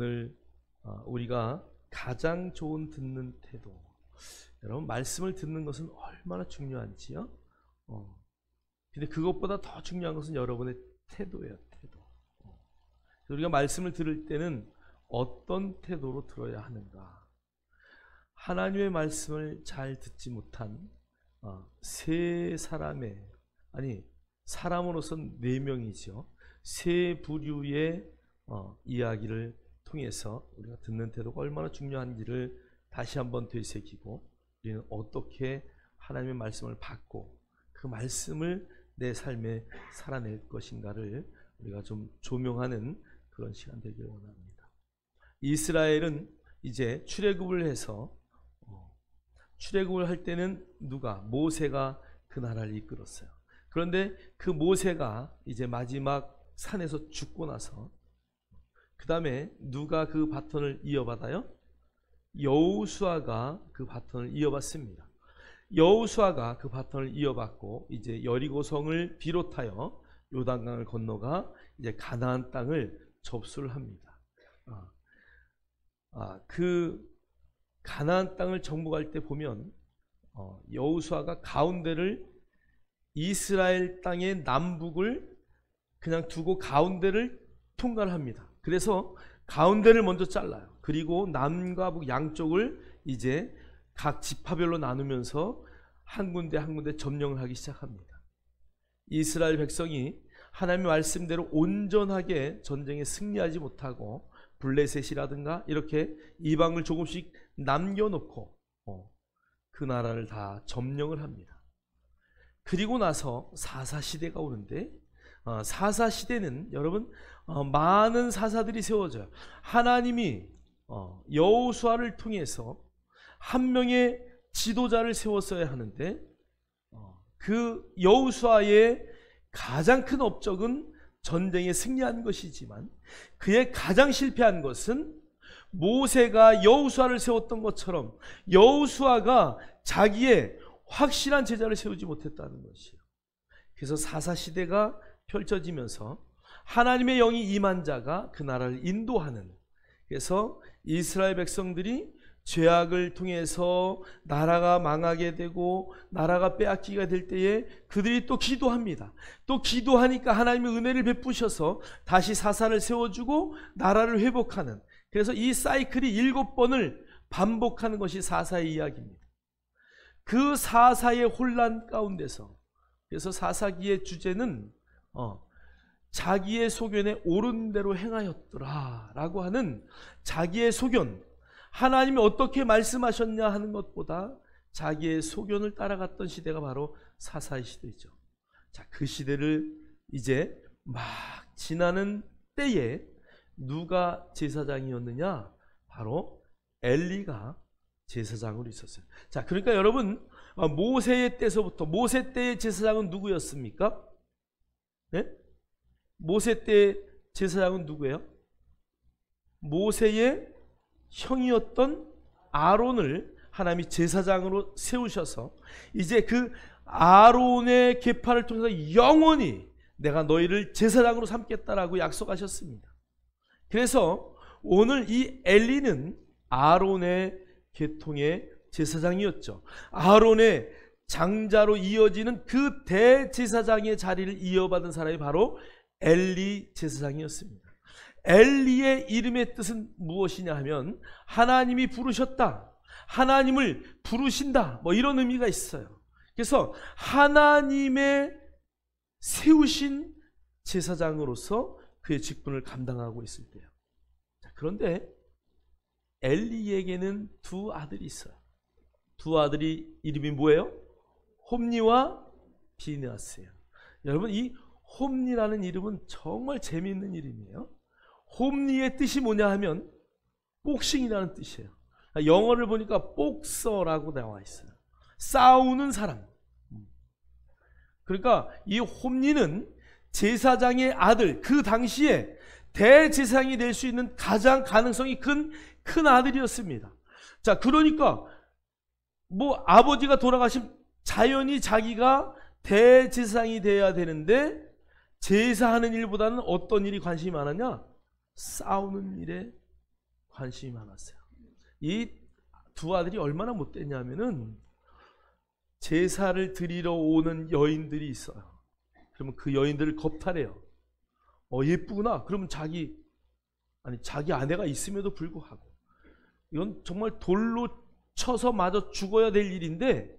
오늘 우리가 가장 좋은 듣는 태도. 여러분, 말씀을 듣는 것은 얼마나 중요한지요? 근데 그것보다 더 중요한 것은 여러분의 태도예요. 태도. 우리가 말씀을 들을 때는 어떤 태도로 들어야 하는가? 하나님의 말씀을 잘 듣지 못한 세 사람의, 아니 사람으로선 네 명이죠. 세 부류의 이야기를 통해서 우리가 듣는 태도가 얼마나 중요한지를 다시 한번 되새기고, 우리는 어떻게 하나님의 말씀을 받고 그 말씀을 내 삶에 살아낼 것인가를 우리가 좀 조명하는 그런 시간 되기를 원합니다. 이스라엘은 이제 출애굽을 해서, 출애굽을 할 때는 누가? 모세가 그 나라를 이끌었어요. 그런데 그 모세가 이제 마지막 산에서 죽고 나서 그 다음에 누가 그 바톤을 이어받아요? 여호수아가 그 바톤을 이어받습니다. 여호수아가 그 바톤을 이어받고 이제 여리고성을 비롯하여 요단강을 건너가 이제 가나안 땅을 접수를 합니다. 그 가나안 땅을 정복할 때 보면 여호수아가 가운데를, 이스라엘 땅의 남북을 그냥 두고 가운데를 통과를 합니다. 그래서 가운데를 먼저 잘라요. 그리고 남과 북 양쪽을 이제 각 지파별로 나누면서 한 군데 한 군데 점령을 하기 시작합니다. 이스라엘 백성이 하나님의 말씀대로 온전하게 전쟁에 승리하지 못하고 블레셋이라든가 이렇게 이방을 조금씩 남겨놓고 그 나라를 다 점령을 합니다. 그리고 나서 사사시대가 오는데, 사사시대는 여러분 많은 사사들이 세워져요. 하나님이 여호수아를 통해서 한 명의 지도자를 세웠어야 하는데, 그 여호수아의 가장 큰 업적은 전쟁에 승리한 것이지만 그의 가장 실패한 것은 모세가 여호수아를 세웠던 것처럼 여호수아가 자기의 확실한 제자를 세우지 못했다는 것이에요. 그래서 사사시대가 펼쳐지면서 하나님의 영이 임한 자가 그 나라를 인도하는, 그래서 이스라엘 백성들이 죄악을 통해서 나라가 망하게 되고 나라가 빼앗기게 될 때에 그들이 또 기도합니다. 또 기도하니까 하나님의 은혜를 베푸셔서 다시 사사를 세워주고 나라를 회복하는, 그래서 이 사이클이 7번을 반복하는 것이 사사의 이야기입니다. 그 사사의 혼란 가운데서, 그래서 사사기의 주제는 자기의 소견에 옳은 대로 행하였더라 라고 하는, 자기의 소견, 하나님이 어떻게 말씀하셨냐 하는 것보다 자기의 소견을 따라갔던 시대가 바로 사사의 시대죠. 자, 그 시대를 이제 막 지나는 때에 누가 제사장이었느냐? 바로 엘리가 제사장으로 있었어요. 자, 그러니까 여러분, 모세의 때서부터, 모세 때의 제사장은 누구였습니까? 네? 모세 때의 제사장은 누구예요? 모세의 형이었던 아론을 하나님이 제사장으로 세우셔서 이제 그 아론의 계파를 통해서 영원히 내가 너희를 제사장으로 삼겠다라고 약속하셨습니다. 그래서 오늘 이 엘리는 아론의 계통의 제사장이었죠. 아론의 장자로 이어지는 그 대제사장의 자리를 이어받은 사람이 바로 엘리 제사장이었습니다. 엘리의 이름의 뜻은 무엇이냐 하면 하나님이 부르셨다, 하나님을 부르신다, 뭐 이런 의미가 있어요. 그래서 하나님의 세우신 제사장으로서 그의 직분을 감당하고 있을 때요. 자, 그런데 엘리에게는 두 아들이 있어요. 두 아들이 이름이 뭐예요? 홈니와 비느하스예요. 여러분, 이 홈니라는 이름은 정말 재미있는 이름이에요. 홈니의 뜻이 뭐냐 하면 복싱이라는 뜻이에요. 영어를 보니까 복서라고 나와 있어요. 싸우는 사람. 그러니까 이 홈니는 제사장의 아들, 그 당시에 대제사장이 될 수 있는 가장 가능성이 큰 아들이었습니다. 자, 그러니까 뭐 아버지가 돌아가신 자연히 자기가 대제사장이 돼야 되는데, 제사하는 일보다는 어떤 일이 관심이 많았냐? 싸우는 일에 관심이 많았어요. 이 두 아들이 얼마나 못됐냐면은 제사를 드리러 오는 여인들이 있어요. 그러면 그 여인들을 겁탈해요. 예쁘구나. 그러면 자기 아내가 있음에도 불구하고 이건 정말 돌로 쳐서 맞아 죽어야 될 일인데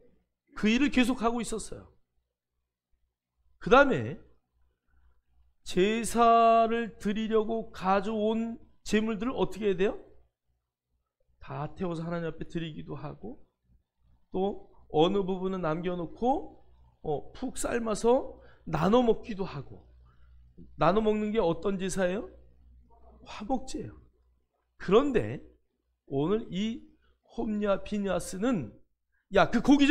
그 일을 계속하고 있었어요. 그 다음에 제사를 드리려고 가져온 제물들을 어떻게 해야 돼요? 다 태워서 하나님 앞에 드리기도 하고 또 어느 부분은 남겨놓고 푹 삶아서 나눠 먹기도 하고. 나눠 먹는 게 어떤 제사예요? 화목제예요. 그런데 오늘 이 홈냐 비냐스는 야, 그 고기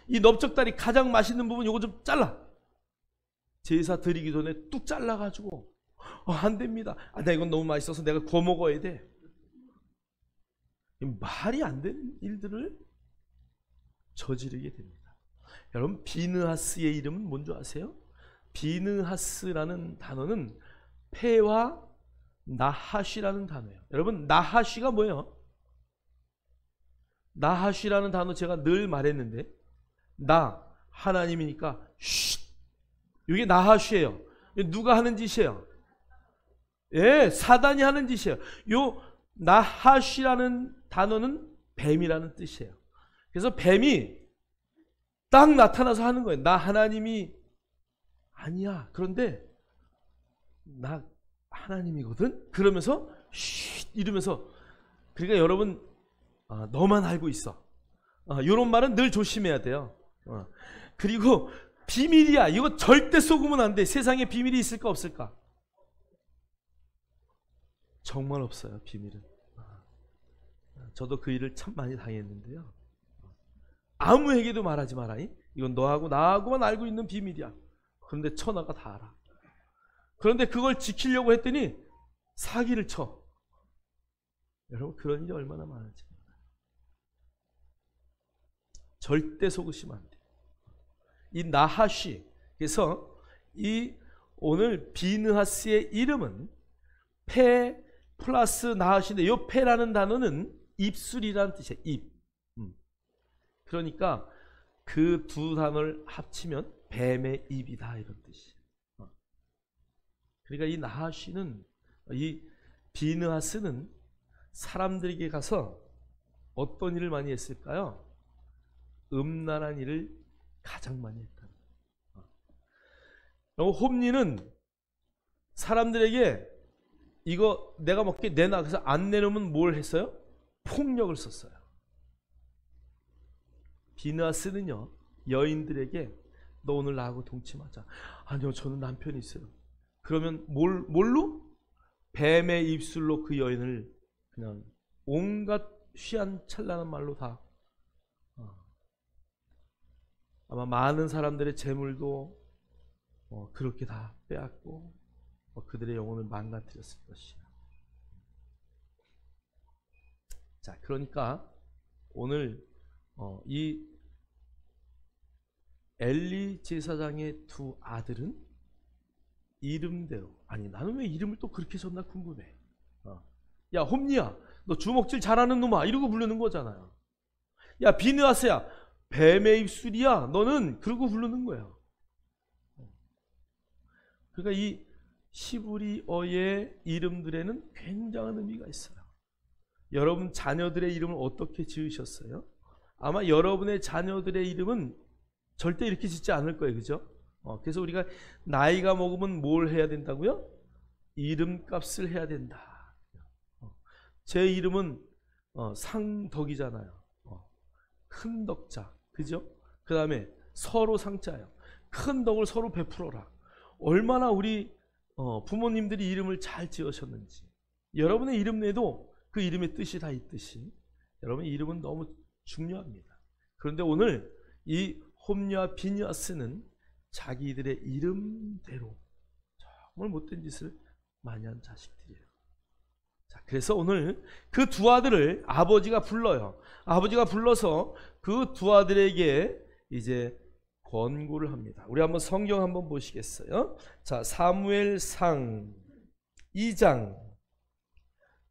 이 넓적다리 가장 맛있는 부분 요거 좀 잘라. 제사 드리기 전에 뚝 잘라가지고 안 됩니다. 나 이건 너무 맛있어서 내가 구워 먹어야 돼. 말이 안 되는 일들을 저지르게 됩니다. 여러분, 비느하스의 이름은 뭔지 아세요? 비느하스라는 단어는 페와 나하시라는 단어예요. 여러분, 나하시가 뭐예요? 나하시라는 단어 제가 늘 말했는데, 하나님이니까 쉿, 이게 나하시예요. 누가 하는 짓이에요? 예, 사단이 하는 짓이에요. 요 나하시라는 단어는 뱀이라는 뜻이에요. 그래서 뱀이 딱 나타나서 하는 거예요. 나 하나님이 아니야. 그런데 나 하나님이거든. 그러면서 쉿 이러면서. 그러니까 여러분, 너만 알고 있어. 이런 말은 늘 조심해야 돼요. 그리고 비밀이야. 이거 절대 속으면 안 돼. 세상에 비밀이 있을까 없을까? 정말 없어요. 비밀은. 저도 그 일을 참 많이 당했는데요. 아무에게도 말하지 마라. 이건 너하고 나하고만 알고 있는 비밀이야. 그런데 천하가 다 알아. 그런데 그걸 지키려고 했더니 사기를 쳐. 여러분, 그런 일이 얼마나 많은지. 절대 속으시면 안 돼요. 이 나하시, 그래서 이 오늘 비느하스의 이름은 페 플러스 나하시인데, 이 페라는 단어는 입술이라는 뜻이에요. 입. 그러니까 그 두 단어를 합치면 뱀의 입이다, 이런 뜻이에요. 그러니까 이 나하시는, 이 비느하스는 사람들에게 가서 어떤 일을 많이 했을까요? 음란한 일을 가장 많이 했다. 홈리는 사람들에게 이거 내가 먹게 내놔. 그래서 안 내놓으면 뭘 했어요? 폭력을 썼어요. 비느하스는요, 여인들에게 너 오늘 나하고 동침하자. 아니요, 저는 남편이 있어요. 그러면 뭘로? 뱀의 입술로 그 여인을 그냥 온갖 희한찬란한 말로 다, 아마 많은 사람들의 재물도 그렇게 다 빼앗고 그들의 영혼을 망가뜨렸을 것이야. 자, 그러니까 오늘 이 엘리 제사장의 두 아들은 이름대로, 아니 나는 왜 이름을 또 그렇게 줬나 궁금해. 야, 홈리야, 너 주먹질 잘하는 놈아, 이러고 부르는 거잖아요. 야, 비느하스야, 뱀의 입술이야, 너는, 그러고 부르는 거예요. 그러니까 이 히브리어의 이름들에는 굉장한 의미가 있어요. 여러분 자녀들의 이름을 어떻게 지으셨어요? 아마 여러분의 자녀들의 이름은 절대 이렇게 짓지 않을 거예요. 그죠? 그래서 우리가 나이가 먹으면 뭘 해야 된다고요? 이름값을 해야 된다. 제 이름은 상덕이잖아요. 큰 덕자. 그죠? 그 다음에 서로 상자예요. 큰 덕을 서로 베풀어라. 얼마나 우리 부모님들이 이름을 잘 지으셨는지. 여러분의 이름 내도 그 이름의 뜻이 다 있듯이 여러분의 이름은 너무 중요합니다. 그런데 오늘 이 홈리와 비느하스는 자기들의 이름대로 정말 못된 짓을 많이 한 자식들이에요. 자, 그래서 오늘 그 두 아들을 아버지가 불러요. 아버지가 불러서 그 두 아들에게 이제 권고를 합니다. 우리 한번 성경 한번 보시겠어요? 자, 사무엘상 2장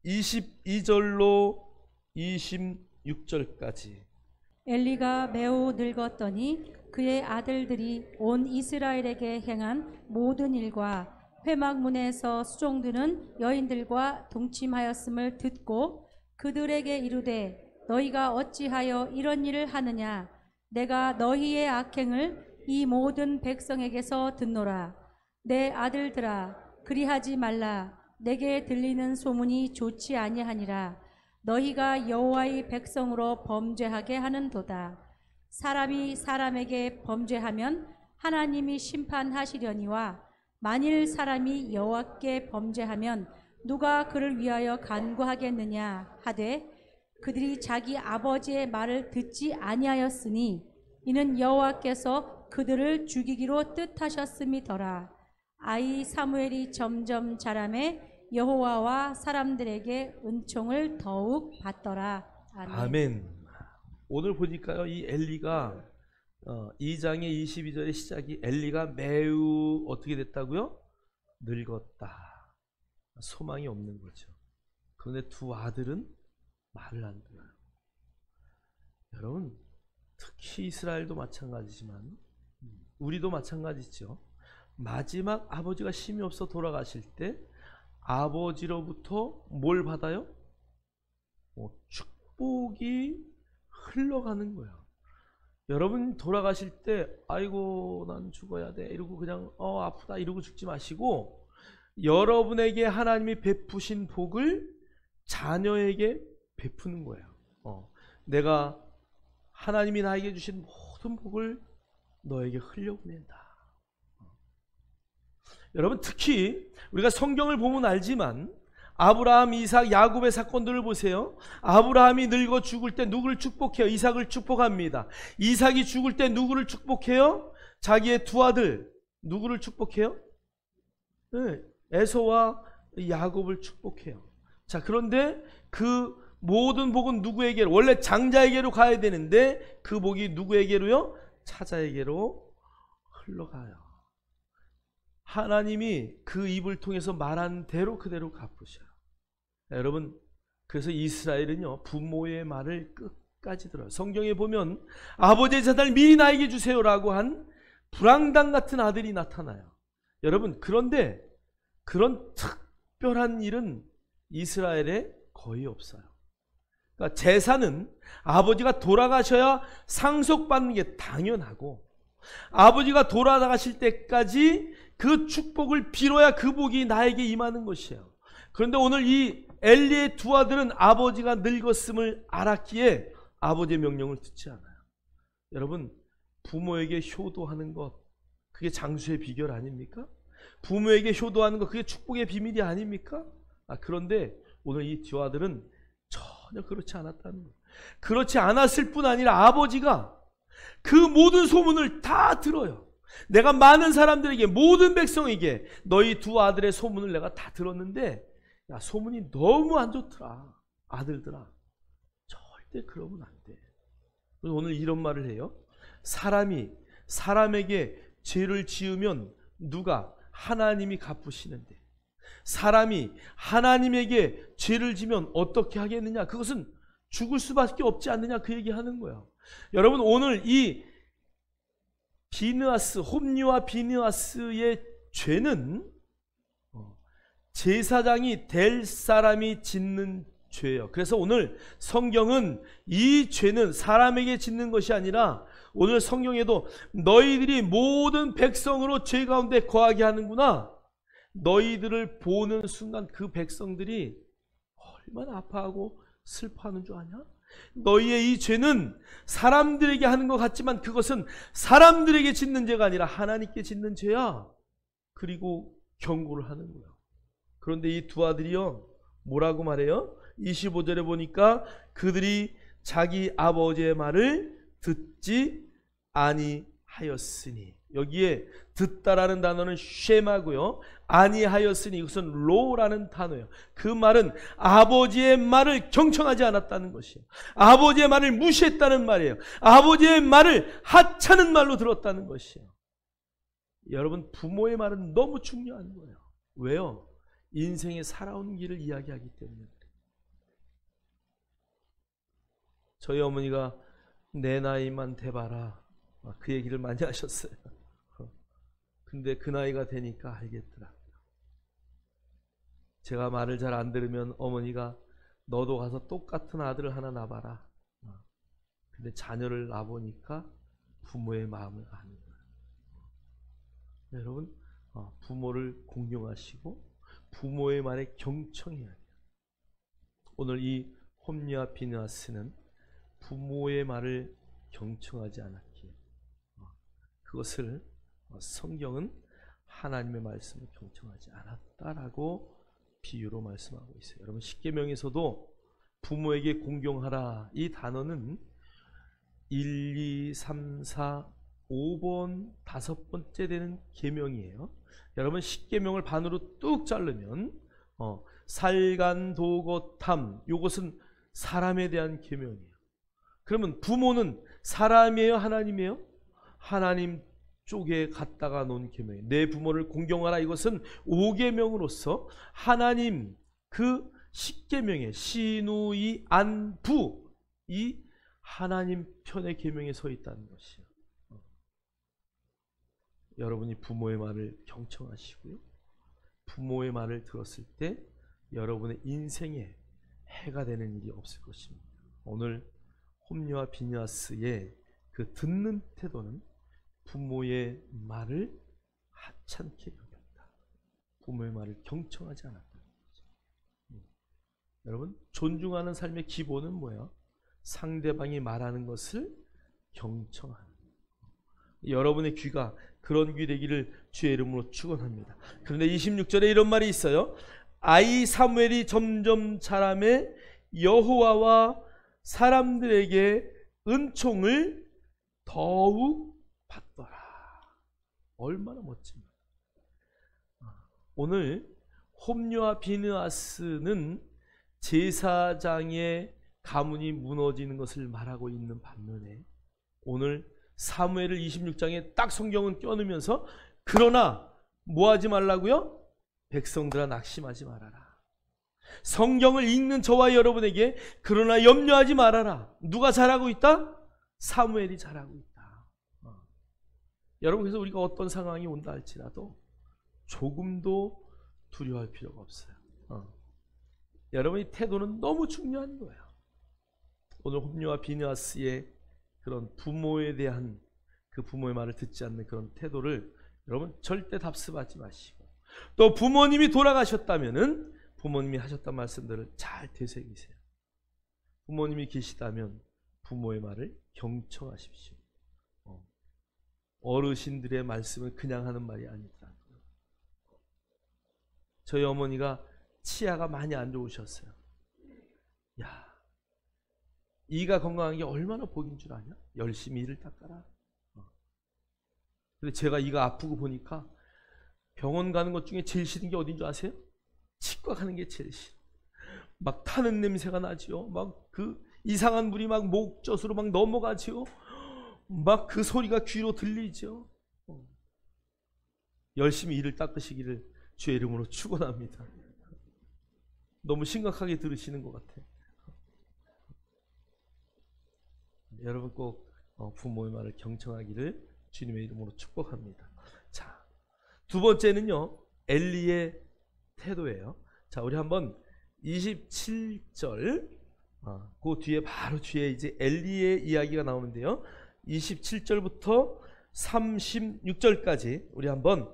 22절로 26절까지. 엘리가 매우 늙었더니 그의 아들들이 온 이스라엘에게 행한 모든 일과 회막문에서 수종드는 여인들과 동침하였음을 듣고 그들에게 이르되 너희가 어찌하여 이런 일을 하느냐? 내가 너희의 악행을 이 모든 백성에게서 듣노라. 내 아들들아, 그리하지 말라. 내게 들리는 소문이 좋지 아니하니라. 너희가 여호와의 백성으로 범죄하게 하는도다. 사람이 사람에게 범죄하면 하나님이 심판하시려니와 만일 사람이 여호와께 범죄하면 누가 그를 위하여 간구하겠느냐 하되 그들이 자기 아버지의 말을 듣지 아니하였으니 이는 여호와께서 그들을 죽이기로 뜻하셨음이더라. 아이 사무엘이 점점 자라매 여호와와 사람들에게 은총을 더욱 받더라. 아멘. 아멘. 오늘 보니까요, 이 엘리가 2장의 22절의 시작이 엘리가 매우 어떻게 됐다고요? 늙었다. 소망이 없는 거죠. 그런데 두 아들은 말을 안 들어요. 여러분, 특히 이스라엘도 마찬가지지만 우리도 마찬가지죠. 마지막 아버지가 힘이 없어 돌아가실 때 아버지로부터 뭘 받아요? 축복이 흘러가는 거예요. 여러분 돌아가실 때 아이고 난 죽어야 돼 이러고 그냥 아프다 이러고 죽지 마시고 여러분에게 하나님이 베푸신 복을 자녀에게 베푸는 거예요. 내가 하나님이 나에게 주신 모든 복을 너에게 흘려보낸다. 여러분 특히 우리가 성경을 보면 알지만 아브라함, 이삭, 야곱의 사건들을 보세요. 아브라함이 늙어 죽을 때 누구를 축복해요? 이삭을 축복합니다. 이삭이 죽을 때 누구를 축복해요? 자기의 두 아들 누구를 축복해요? 네, 에서와 야곱을 축복해요. 자, 그런데 그 모든 복은 누구에게로? 원래 장자에게로 가야 되는데 그 복이 누구에게로요? 차자에게로 흘러가요. 하나님이 그 입을 통해서 말한 대로 그대로 갚으셔요. 여러분, 그래서 이스라엘은요 부모의 말을 끝까지 들어요. 성경에 보면 아버지의 재산을 미리 나에게 주세요라고 한 불황당 같은 아들이 나타나요. 여러분, 그런데 그런 특별한 일은 이스라엘에 거의 없어요. 그러니까 재산은 아버지가 돌아가셔야 상속받는 게 당연하고 아버지가 돌아가실 때까지 그 축복을 빌어야 그 복이 나에게 임하는 것이에요. 그런데 오늘 이 엘리의 두 아들은 아버지가 늙었음을 알았기에 아버지의 명령을 듣지 않아요. 여러분, 부모에게 효도하는 것 그게 장수의 비결 아닙니까? 부모에게 효도하는 것 그게 축복의 비밀이 아닙니까? 그런데 오늘 이 두 아들은 전혀 그렇지 않았다는 거예요. 그렇지 않았을 뿐 아니라 아버지가 그 모든 소문을 다 들어요. 내가 많은 사람들에게 모든 백성에게 너희 두 아들의 소문을 내가 다 들었는데 야, 소문이 너무 안 좋더라. 아들들아, 절대 그러면 안 돼. 오늘 이런 말을 해요. 사람이 사람에게 죄를 지으면 누가? 하나님이 갚으시는데 사람이 하나님에게 죄를 지면 어떻게 하겠느냐? 그것은 죽을 수밖에 없지 않느냐? 그 얘기하는 거예요. 여러분, 오늘 이 비느하스, 홈리와 비느하스의 죄는 제사장이 될 사람이 짓는 죄예요. 그래서 오늘 성경은 이 죄는 사람에게 짓는 것이 아니라 오늘 성경에도 너희들이 모든 백성으로 죄 가운데 거하게 하는구나. 너희들을 보는 순간 그 백성들이 얼마나 아파하고 슬퍼하는 줄 아냐? 너희의 이 죄는 사람들에게 하는 것 같지만 그것은 사람들에게 짓는 죄가 아니라 하나님께 짓는 죄야. 그리고 경고를 하는 거야. 그런데 이 두 아들이요 뭐라고 말해요? 25절에 보니까 그들이 자기 아버지의 말을 듣지 아니하였으니, 여기에 듣다라는 단어는 쉐마고요, 아니하였으니 이것은 로라는 단어예요. 그 말은 아버지의 말을 경청하지 않았다는 것이에요. 아버지의 말을 무시했다는 말이에요. 아버지의 말을 하찮은 말로 들었다는 것이에요. 여러분, 부모의 말은 너무 중요한 거예요. 왜요? 인생의 살아온 길을 이야기하기 때문에 그래요. 저희 어머니가 내 나이만 돼봐라, 그 얘기를 많이 하셨어요. 근데 그 나이가 되니까 알겠더라고요. 제가 말을 잘 안 들으면 어머니가 너도 가서 똑같은 아들을 하나 낳아봐라. 근데 자녀를 낳아보니까 부모의 마음을 아는 거예요. 여러분, 부모를 공경하시고 부모의 말에 경청해야 돼요. 오늘 이 홈리와 비느하스는 부모의 말을 경청하지 않았기에 그것을 성경은 하나님의 말씀을 경청하지 않았다라고 비유로 말씀하고 있어요. 여러분, 십계명에서도 부모에게 공경하라, 이 단어는 1, 2, 3, 4, 5번, 5번째 되는 계명이에요. 여러분, 십계명을 반으로 뚝 자르면 살간도거탐, 이것은 사람에 대한 계명이에요. 그러면 부모는 사람이에요, 하나님이에요? 하나님 쪽에 갖다가 놓은 계명이에요. 내 부모를 공경하라, 이것은 5계명으로서 하나님 그 십계명의 시누이 안부, 이 하나님 편의 계명에 서 있다는 것이에요. 여러분이 부모의 말을 경청하시고요, 부모의 말을 들었을 때 여러분의 인생에 해가 되는 일이 없을 것입니다. 오늘 홈리와 비느하스의 그 듣는 태도는 부모의 말을 하찮게 여겼다. 부모의 말을 경청하지 않았다는 거죠. 여러분, 존중하는 삶의 기본은 뭐예요? 상대방이 말하는 것을 경청하는 거예요. 여러분의 귀가 그런 귀 되기를 주의 이름으로 축원합니다. 그런데 26절에 이런 말이 있어요. 아이 사무엘이 점점 자라매 여호와와 사람들에게 은총을 더욱 받더라. 얼마나 멋집니까? 오늘 홈리와 비느하스는 제사장의 가문이 무너지는 것을 말하고 있는 반면에 오늘 사무엘을 26장에 딱 성경은 껴넣으면서 그러나 뭐 하지 말라고요? 백성들아 낙심하지 말아라. 성경을 읽는 저와 여러분에게 그러나 염려하지 말아라. 누가 잘하고 있다? 사무엘이 잘하고 있다. 여러분, 그래서 우리가 어떤 상황이 온다 할지라도 조금도 두려워할 필요가 없어요. 여러분의 태도는 너무 중요한 거예요. 오늘 홈리와 비느하스의 그런 부모에 대한 그 부모의 말을 듣지 않는 그런 태도를 여러분 절대 답습하지 마시고, 또 부모님이 돌아가셨다면은 부모님이 하셨던 말씀들을 잘 되새기세요. 부모님이 계시다면 부모의 말을 경청하십시오. 어르신들의 말씀은 그냥 하는 말이 아니다. 저희 어머니가 치아가 많이 안 좋으셨어요. 야, 이가 건강한 게 얼마나 복인 줄 아냐? 열심히 이를 닦아라. 근데 제가 이가 아프고 보니까 병원 가는 것 중에 제일 싫은 게 어딘 줄 아세요? 치과 가는 게 제일 싫어. 막 타는 냄새가 나지요. 막 그 이상한 물이 막 목젖으로 막 넘어가지요. 막 그 소리가 귀로 들리죠. 열심히 이를 닦으시기를 주의 이름으로 축원합니다. 너무 심각하게 들으시는 것 같아요. 여러분 꼭 부모의 말을 경청하기를 주님의 이름으로 축복합니다. 자, 두 번째는요, 엘리의 태도예요. 자, 우리 한번 27절, 그 뒤에 바로 뒤에 이제 엘리의 이야기가 나오는데요. 27절부터 36절까지 우리 한번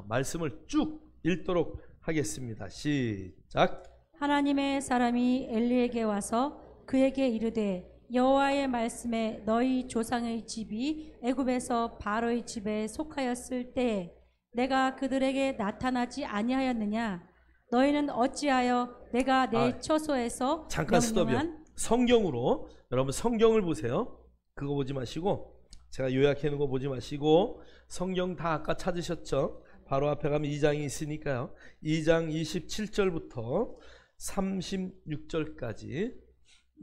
말씀을 쭉 읽도록 하겠습니다. 시작. 하나님의 사람이 엘리에게 와서 그에게 이르되 여호와의 말씀에 너희 조상의 집이 애굽에서 바로의 집에 속하였을 때에 내가 그들에게 나타나지 아니하였느냐? 너희는 어찌하여 내가 내 처소에서 잠깐 명령한 스톱이요. 성경으로 여러분 성경을 보세요. 그거 보지 마시고 제가 요약해 놓은 거 보지 마시고 성경 다 아까 찾으셨죠? 바로 앞에 가면 2장이 있으니까요. 2장 27절부터 36절까지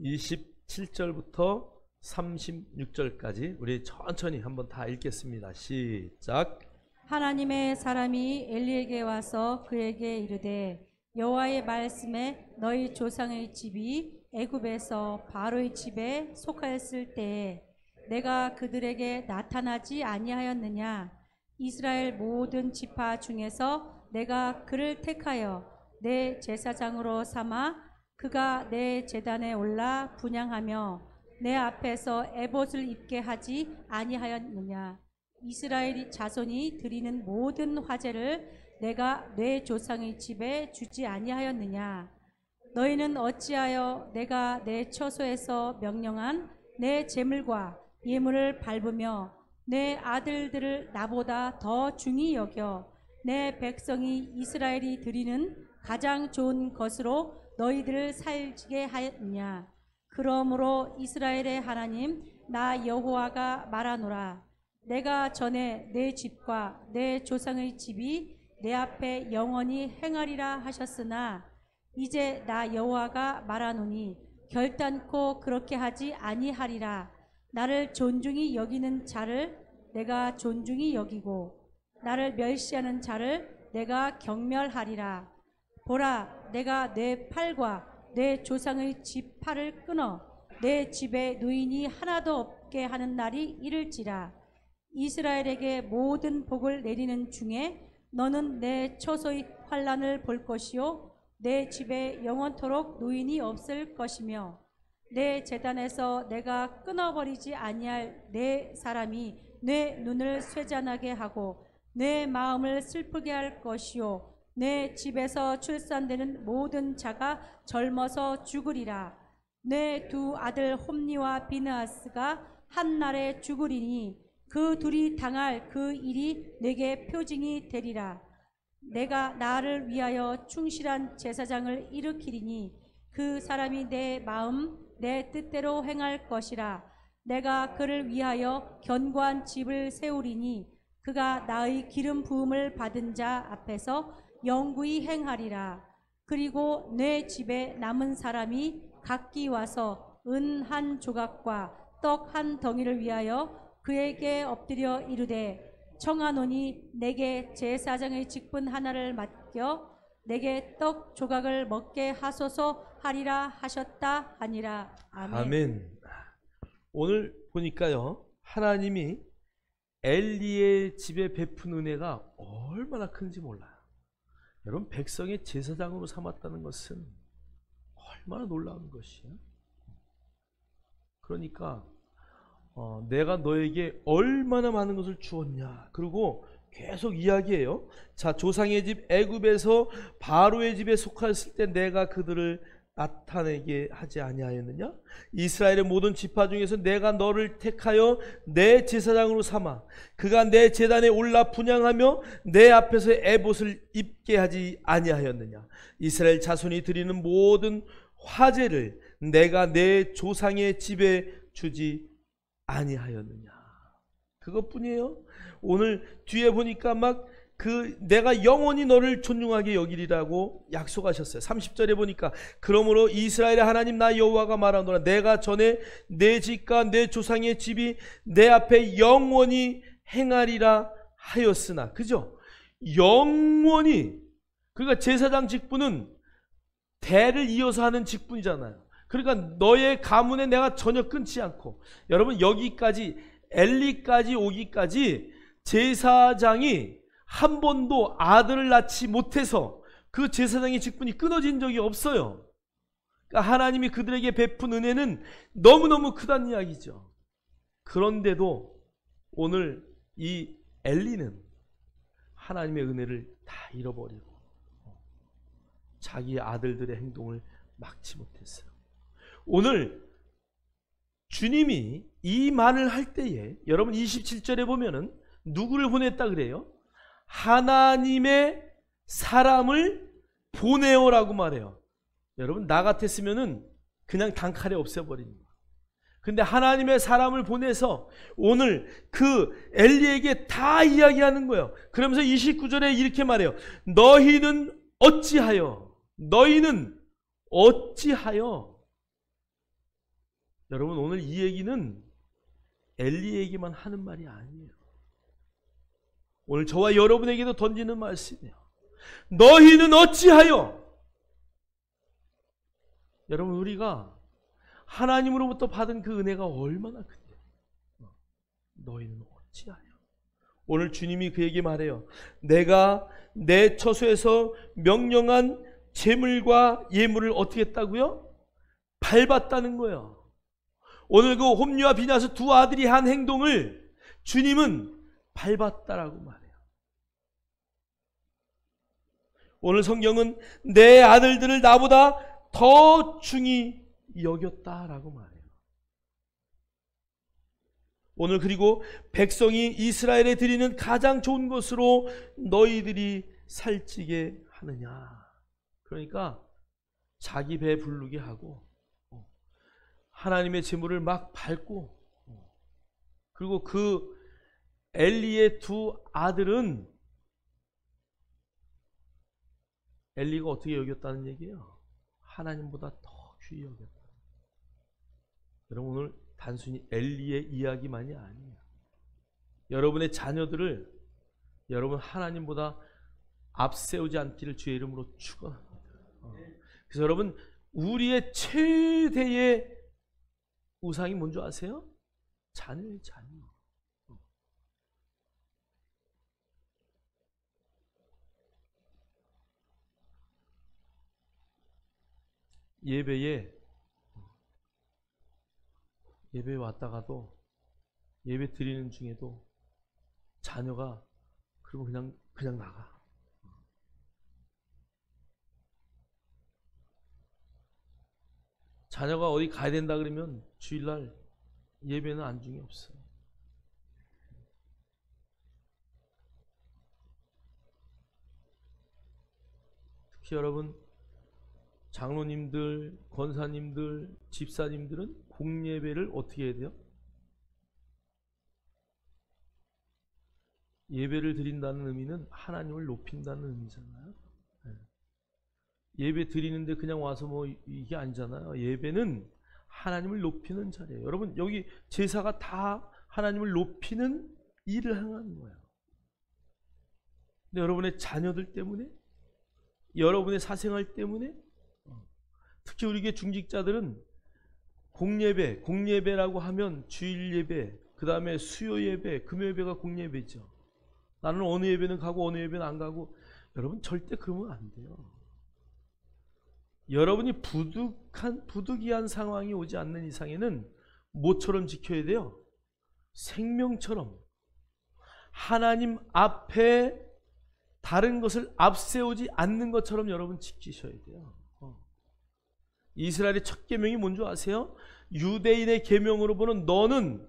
27절부터 36절까지 우리 천천히 한번 다 읽겠습니다. 시작. 하나님의 사람이 엘리에게 와서 그에게 이르되 여호와의 말씀에 너희 조상의 집이 애굽에서 바로의 집에 속하였을 때에 내가 그들에게 나타나지 아니하였느냐? 이스라엘 모든 지파 중에서 내가 그를 택하여 내 제사장으로 삼아 그가 내 제단에 올라 분향하며 내 앞에서 에봇을 입게 하지 아니하였느냐? 이스라엘 자손이 드리는 모든 화제를 내가 내 조상의 집에 주지 아니하였느냐? 너희는 어찌하여 내가 내 처소에서 명령한 내 제물과 예물을 밟으며 내 아들들을 나보다 더 중히 여겨 내 백성이 이스라엘이 드리는 가장 좋은 것으로 너희들을 살게 하였느냐? 그러므로 이스라엘의 하나님 나 여호와가 말하노라. 내가 전에 내 집과 내 조상의 집이 내 앞에 영원히 행하리라 하셨으나 이제 나 여호와가 말하노니 결단코 그렇게 하지 아니하리라. 나를 존중히 여기는 자를 내가 존중히 여기고 나를 멸시하는 자를 내가 경멸하리라. 보라, 내가 내 팔과 내 조상의 집 팔을 끊어 내 집에 노인이 하나도 없게 하는 날이 이를지라. 이스라엘에게 모든 복을 내리는 중에 너는 내 처소의 환난을 볼 것이요 내 집에 영원토록 노인이 없을 것이며 내 제단에서 내가 끊어버리지 아니할 내 사람이 내 눈을 쇠잔하게 하고 내 마음을 슬프게 할 것이요 내 집에서 출산되는 모든 자가 젊어서 죽으리라. 내 두 아들 홈니와 비느하스가 한 날에 죽으리니 그 둘이 당할 그 일이 내게 표징이 되리라. 내가 나를 위하여 충실한 제사장을 일으키리니 그 사람이 내 마음 내 뜻대로 행할 것이라. 내가 그를 위하여 견고한 집을 세우리니 그가 나의 기름 부음을 받은 자 앞에서 영구히 행하리라. 그리고 내 집에 남은 사람이 각기 와서 은 한 조각과 떡 한 덩이를 위하여 그에게 엎드려 이르되 청하노니 내게 제사장의 직분 하나를 맡겨 내게 떡 조각을 먹게 하소서 하리라 하셨다 하니라. 아멘. 아멘. 오늘 보니까요, 하나님이 엘리의 집에 베푼 은혜가 얼마나 큰지 몰라요. 여러분, 백성의 제사장으로 삼았다는 것은 얼마나 놀라운 것이에요. 그러니까 내가 너에게 얼마나 많은 것을 주었냐. 그리고 계속 이야기해요. 자, 조상의 집 애굽에서 바로의 집에 속하였을 때 내가 그들을 나타내게 하지 아니하였느냐? 이스라엘의 모든 지파 중에서 내가 너를 택하여 내 제사장으로 삼아 그가 내 제단에 올라 분향하며 내 앞에서 에봇을 입게 하지 아니하였느냐? 이스라엘 자손이 드리는 모든 화제를 내가 내 조상의 집에 주지 아니하였느냐? 그것뿐이에요. 오늘 뒤에 보니까 막 내가 영원히 너를 존중하게 여기리라고 약속하셨어요. 30절에 보니까 그러므로 이스라엘의 하나님 나 여호와가 말하노라. 내가 전에 내 집과 내 조상의 집이 내 앞에 영원히 행하리라 하였으나. 그죠? 영원히. 그러니까 제사장 직분은 대를 이어서 하는 직분이잖아요. 그러니까 너의 가문에 내가 전혀 끊지 않고, 여러분 여기까지 엘리까지 오기까지 제사장이 한 번도 아들을 낳지 못해서 그 제사장의 직분이 끊어진 적이 없어요. 그러니까 하나님이 그들에게 베푼 은혜는 너무너무 크다는 이야기죠. 그런데도 오늘 이 엘리는 하나님의 은혜를 다 잃어버리고 자기 아들들의 행동을 막지 못했어요. 오늘 주님이 이 말을 할 때에 여러분 27절에 보면은 누구를 보냈다 그래요? 하나님의 사람을 보내오라고 말해요. 여러분 나 같았으면은 그냥 단칼에 없애버리는 거예요. 근데 하나님의 사람을 보내서 오늘 그 엘리에게 다 이야기하는 거예요. 그러면서 29절에 이렇게 말해요. 너희는 어찌하여 여러분 오늘 이 얘기는 엘리에게만 하는 말이 아니에요. 오늘 저와 여러분에게도 던지는 말씀이에요. 너희는 어찌하여. 여러분 우리가 하나님으로부터 받은 그 은혜가 얼마나 큰데 너희는 어찌하여. 오늘 주님이 그에게 말해요. 내가 내 처소에서 명령한 제물과 예물을 어떻게 했다고요? 밟았다는 거예요. 오늘 그 홈리와 비냐스 두 아들이 한 행동을 주님은 밟았다라고 말해요. 오늘 성경은 내 아들들을 나보다 더 중히 여겼다라고 말해요. 오늘 그리고 백성이 이스라엘에 드리는 가장 좋은 것으로 너희들이 살찌게 하느냐. 그러니까 자기 배 부르게 하고 하나님의 제물을 막 밟고, 그리고 그 엘리의 두 아들은 엘리가 어떻게 여겼다는 얘기예요? 하나님보다 더 귀히 여겼다. 여러분, 오늘 단순히 엘리의 이야기만이 아니에요. 여러분의 자녀들을 여러분 하나님보다 앞세우지 않기를 주의 이름으로 축원합니다. 그래서 여러분, 우리의 최대의 우상이 뭔지 아세요? 자녀의 자녀. 예배에 왔다가도 예배 드리는 중에도 자녀가 그러면 그냥 나가. 자녀가 어디 가야 된다 그러면 주일날 예배는 안중이 없어요. 특히 여러분, 장로님들, 권사님들, 집사님들은 공예배를 어떻게 해야 돼요? 예배를 드린다는 의미는 하나님을 높인다는 의미잖아요. 예배 드리는데 그냥 와서 뭐 이게 아니잖아요. 예배는 하나님을 높이는 자리예요. 여러분, 여기 제사가 다 하나님을 높이는 일을 행하는 거예요. 근데 여러분의 자녀들 때문에, 여러분의 사생활 때문에, 특히 우리 교회 중직자들은 공예배라고 하면 주일 예배, 그 다음에 수요 예배, 금요 예배가 공예배죠. 나는 어느 예배는 가고 어느 예배는 안 가고. 여러분, 절대 그러면 안 돼요. 여러분이 부득이한 상황이 오지 않는 이상에는 뭐처럼 지켜야 돼요? 생명처럼 하나님 앞에 다른 것을 앞세우지 않는 것처럼 여러분 지키셔야 돼요. 이스라엘의 첫 계명이 뭔지 아세요? 유대인의 계명으로 보는 너는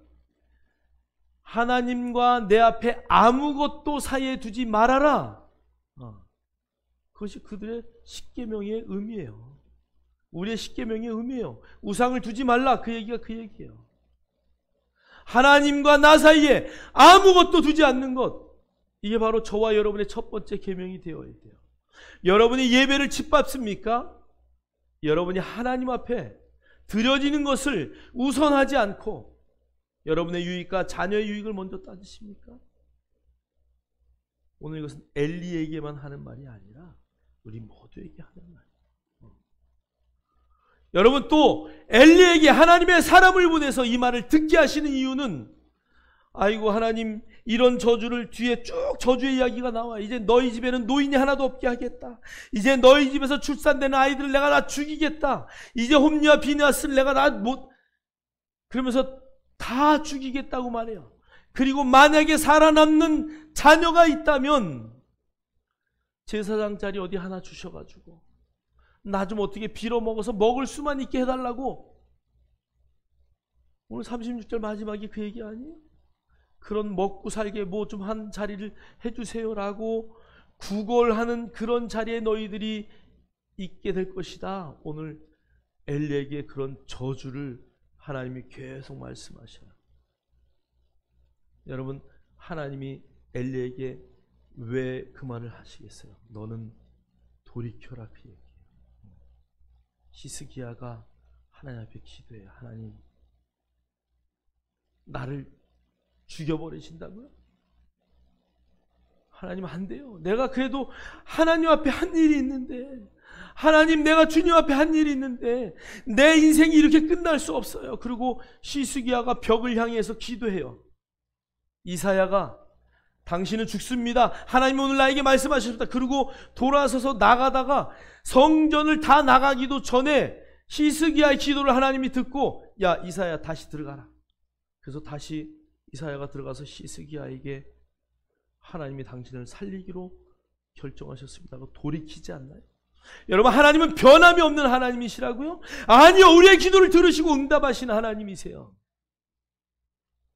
하나님과 내 앞에 아무것도 사이에 두지 말아라. 그것이 그들의 십계명의 의미예요. 우리의 십계명의 의미예요. 우상을 두지 말라, 그 얘기가 그 얘기예요. 하나님과 나 사이에 아무것도 두지 않는 것, 이게 바로 저와 여러분의 첫 번째 계명이 되어야 돼요. 여러분이 예배를 짓밟습니까? 여러분이 하나님 앞에 드려지는 것을 우선하지 않고 여러분의 유익과 자녀의 유익을 먼저 따지십니까? 오늘 이것은 엘리에게만 하는 말이 아니라 우리 모두에게 하는 말이에요. 여러분, 또 엘리에게 하나님의 사람을 보내서 이 말을 듣게 하시는 이유는, 아이고 하나님, 이런 저주를 뒤에 쭉 저주의 이야기가 나와. 이제 너희 집에는 노인이 하나도 없게 하겠다. 이제 너희 집에서 출산되는 아이들을 내가 다 죽이겠다. 이제 홈리와 비냐스를 내가 다 그러면서 다 죽이겠다고 말해요. 그리고 만약에 살아남는 자녀가 있다면 제사장 자리 어디 하나 주셔가지고 나 좀 어떻게 빌어먹어서 먹을 수만 있게 해달라고. 오늘 36절 마지막에 그 얘기 아니에요? 그런 먹고 살게 뭐 좀 한 자리를 해주세요라고 구걸하는 그런 자리에 너희들이 있게 될 것이다. 오늘 엘리에게 그런 저주를 하나님이 계속 말씀하셔요. 여러분, 하나님이 엘리에게 왜 그 말을 하시겠어요? 너는 돌이켜라, 그 얘기예요. 히스기야가 하나님 앞에 기도해요. 하나님, 나를 죽여버리신다고요? 하나님, 안 돼요. 내가 그래도 하나님 앞에 한 일이 있는데, 하나님, 내가 주님 앞에 한 일이 있는데 내 인생이 이렇게 끝날 수 없어요. 그리고 시스기야가 벽을 향해서 기도해요. 이사야가 당신은 죽습니다. 하나님 오늘 나에게 말씀하셨다. 그리고 돌아서서 나가다가 성전을 다 나가기도 전에 시스기야의 기도를 하나님이 듣고, 야 이사야 다시 들어가라. 그래서 다시 이사야가 들어가서 시스기야에게 하나님이 당신을 살리기로 결정하셨습니다고 돌이키지 않나요? 여러분, 하나님은 변함이 없는 하나님이시라고요? 아니요, 우리의 기도를 들으시고 응답하시는 하나님이세요.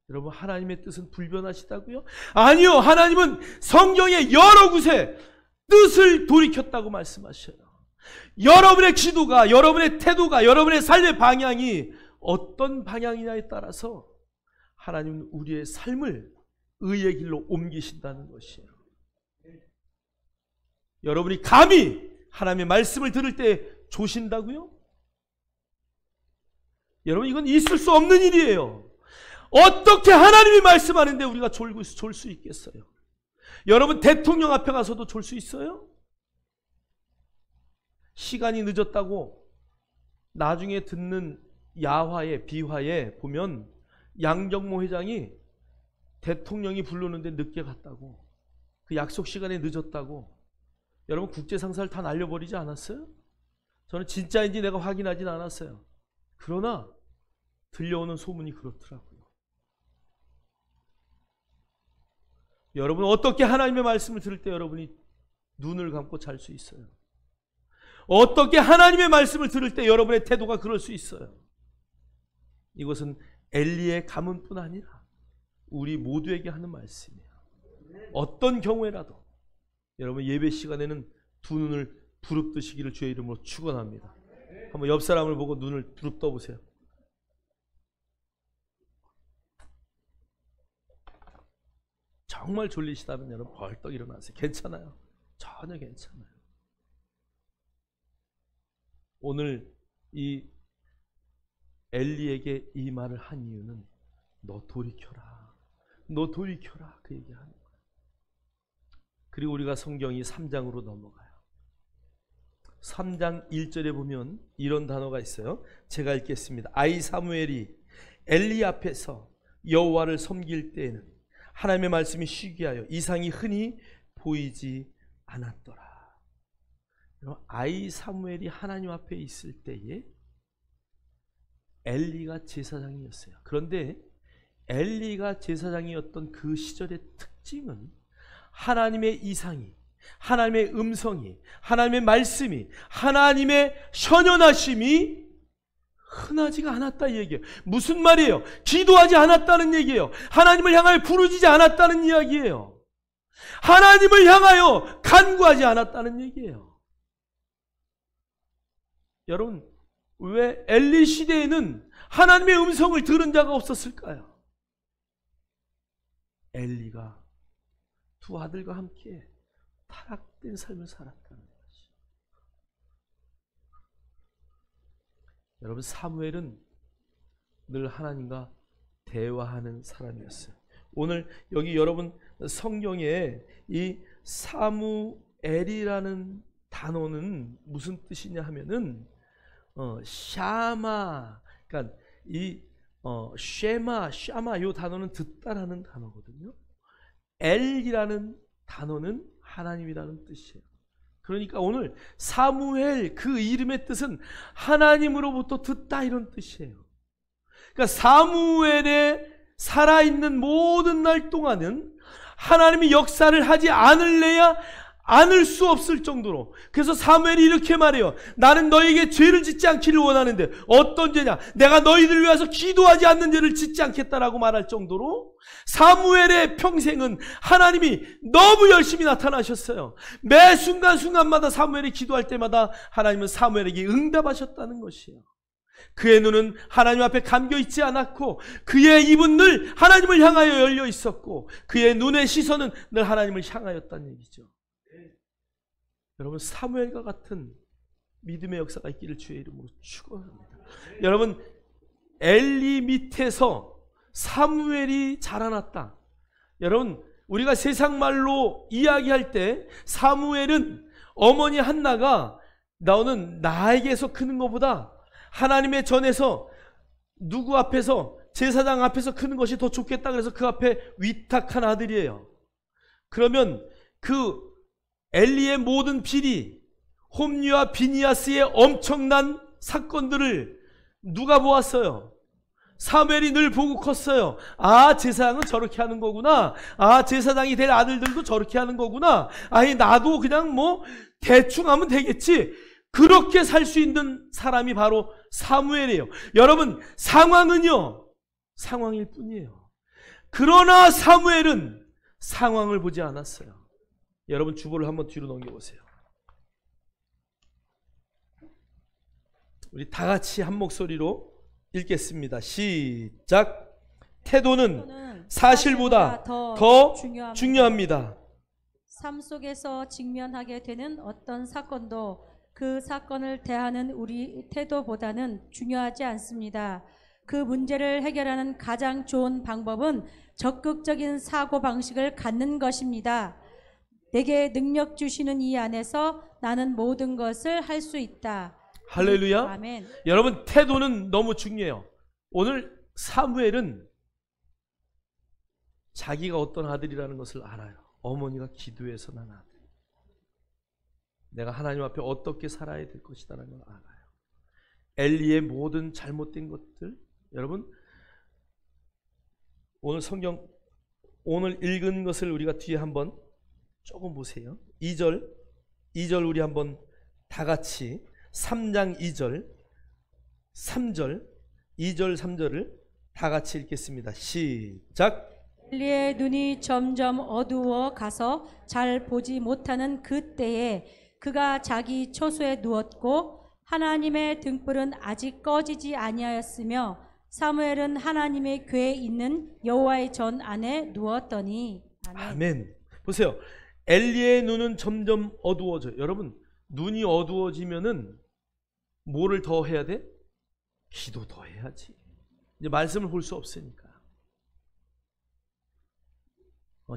여러분, 하나님의 뜻은 불변하시다고요? 아니요, 하나님은 성경의 여러 곳에 뜻을 돌이켰다고 말씀하셔요. 여러분의 기도가, 여러분의 태도가, 여러분의 삶의 방향이 어떤 방향이냐에 따라서 하나님은 우리의 삶을 의의 길로 옮기신다는 것이에요. 여러분이 감히 하나님의 말씀을 들을 때 조신다고요? 여러분, 이건 있을 수 없는 일이에요. 어떻게 하나님이 말씀하는데 우리가 졸 수 있겠어요? 여러분, 대통령 앞에 가서도 졸 수 있어요? 시간이 늦었다고 나중에 듣는 야화에, 비화에 보면 양정모 회장이 대통령이 부르는데 늦게 갔다고, 그 약속 시간에 늦었다고, 여러분 국제상사를 다 날려버리지 않았어요? 저는 진짜인지 내가 확인하진 않았어요. 그러나 들려오는 소문이 그렇더라고요. 여러분, 어떻게 하나님의 말씀을 들을 때 여러분이 눈을 감고 잘 수 있어요? 어떻게 하나님의 말씀을 들을 때 여러분의 태도가 그럴 수 있어요? 이것은 엘리의 가문뿐 아니라 우리 모두에게 하는 말씀이에요. 어떤 경우에라도 여러분, 예배 시간에는 두 눈을 부릅뜨시기를 주의 이름으로 축원합니다. 한번 옆 사람을 보고 눈을 부릅떠 보세요. 정말 졸리시다면 여러분 벌떡 일어나세요. 괜찮아요. 전혀 괜찮아요. 오늘 이 엘리에게 이 말을 한 이유는 너 돌이켜라. 너 돌이켜라. 그 얘기하는 거예요. 그리고 우리가 성경이 3장으로 넘어가요. 3장 1절에 보면 이런 단어가 있어요. 제가 읽겠습니다. 아이 사무엘이 엘리 앞에서 여호와를 섬길 때에는 하나님의 말씀이 시기하여 이상이 흔히 보이지 않았더라. 아이 사무엘이 하나님 앞에 있을 때에 엘리가 제사장이었어요. 그런데 엘리가 제사장이었던 그 시절의 특징은 하나님의 이상이, 하나님의 음성이, 하나님의 말씀이, 하나님의 현현하심이 흔하지가 않았다 이 얘기예요. 무슨 말이에요? 기도하지 않았다는 얘기예요. 하나님을 향하여 부르짖지 않았다는 이야기예요. 하나님을 향하여 간구하지 않았다는 얘기예요. 여러분, 왜 엘리 시대에는 하나님의 음성을 들은 자가 없었을까요? 엘리가 두 아들과 함께 타락된 삶을 살았다는 것이. 여러분, 사무엘은 늘 하나님과 대화하는 사람이었어요. 오늘 여기 여러분 성경에 이 사무엘이라는 단어는 무슨 뜻이냐 하면은 샤마, 그러니까 이 샤마 이 단어는 듣다라는 단어거든요. 엘이라는 단어는 하나님이라는 뜻이에요. 그러니까 오늘 사무엘 그 이름의 뜻은 하나님으로부터 듣다 이런 뜻이에요. 그러니까 사무엘의 살아있는 모든 날 동안은 하나님이 역사를 하지 않을 수 없을 정도로. 그래서 사무엘이 이렇게 말해요. 나는 너에게 죄를 짓지 않기를 원하는데 어떤 죄냐? 내가 너희들 위해서 기도하지 않는 죄를 짓지 않겠다라고 말할 정도로 사무엘의 평생은 하나님이 너무 열심히 나타나셨어요. 매 순간순간마다 사무엘이 기도할 때마다 하나님은 사무엘에게 응답하셨다는 것이에요. 그의 눈은 하나님 앞에 감겨 있지 않았고 그의 입은 늘 하나님을 향하여 열려 있었고 그의 눈의 시선은 늘 하나님을 향하였다는 얘기죠. 여러분, 사무엘과 같은 믿음의 역사가 있기를 주의 이름으로 축원합니다. 여러분, 엘리 밑에서 사무엘이 자라났다. 여러분, 우리가 세상 말로 이야기할 때 사무엘은 어머니 한나가 너는 나에게서 크는 것보다 하나님의 전에서 누구 앞에서, 제사장 앞에서 크는 것이 더 좋겠다. 그래서 그 앞에 위탁한 아들이에요. 그러면 그 엘리의 모든 비리, 홈리와 비니아스의 엄청난 사건들을 누가 보았어요? 사무엘이 늘 보고 컸어요. 아, 제사장은 저렇게 하는 거구나. 아, 제사장이 될 아들들도 저렇게 하는 거구나. 아니, 나도 그냥 뭐 대충 하면 되겠지. 그렇게 살 수 있는 사람이 바로 사무엘이에요. 여러분, 상황은요, 상황일 뿐이에요. 그러나 사무엘은 상황을 보지 않았어요. 여러분, 주보를 한번 뒤로 넘겨보세요. 우리 다 같이 한 목소리로 읽겠습니다. 시작. 태도는 사실보다 더 중요합니다. 삶 속에서 직면하게 되는 어떤 사건도 그 사건을 대하는 우리 태도보다는 중요하지 않습니다. 그 문제를 해결하는 가장 좋은 방법은 적극적인 사고방식을 갖는 것입니다. 내게 능력 주시는 이 안에서 나는 모든 것을 할 수 있다. 할렐루야. 아멘. 여러분, 태도는 너무 중요해요. 오늘 사무엘은 자기가 어떤 아들이라는 것을 알아요. 어머니가 기도해서 난 아들. 내가 하나님 앞에 어떻게 살아야 될 것이다라는 걸 알아요. 엘리의 모든 잘못된 것들, 여러분, 오늘 성경 오늘 읽은 것을 우리가 뒤에 한번 조금 보세요. 2절 우리 한번 다 같이 3장 2절 3절 2절 3절을 다 같이 읽겠습니다. 시작. 엘리의 눈이 점점 어두워 가서 잘 보지 못하는 그때에 그가 자기 처소에 누웠고 하나님의 등불은 아직 꺼지지 아니하였으며 사무엘은 하나님의 궤에 있는 여호와의 전 안에 누웠더니. 아멘. 아멘. 보세요. 엘리의 눈은 점점 어두워져요. 여러분, 눈이 어두워지면은 뭐를 더 해야 돼? 기도 더 해야지. 이제 말씀을 볼 수 없으니까.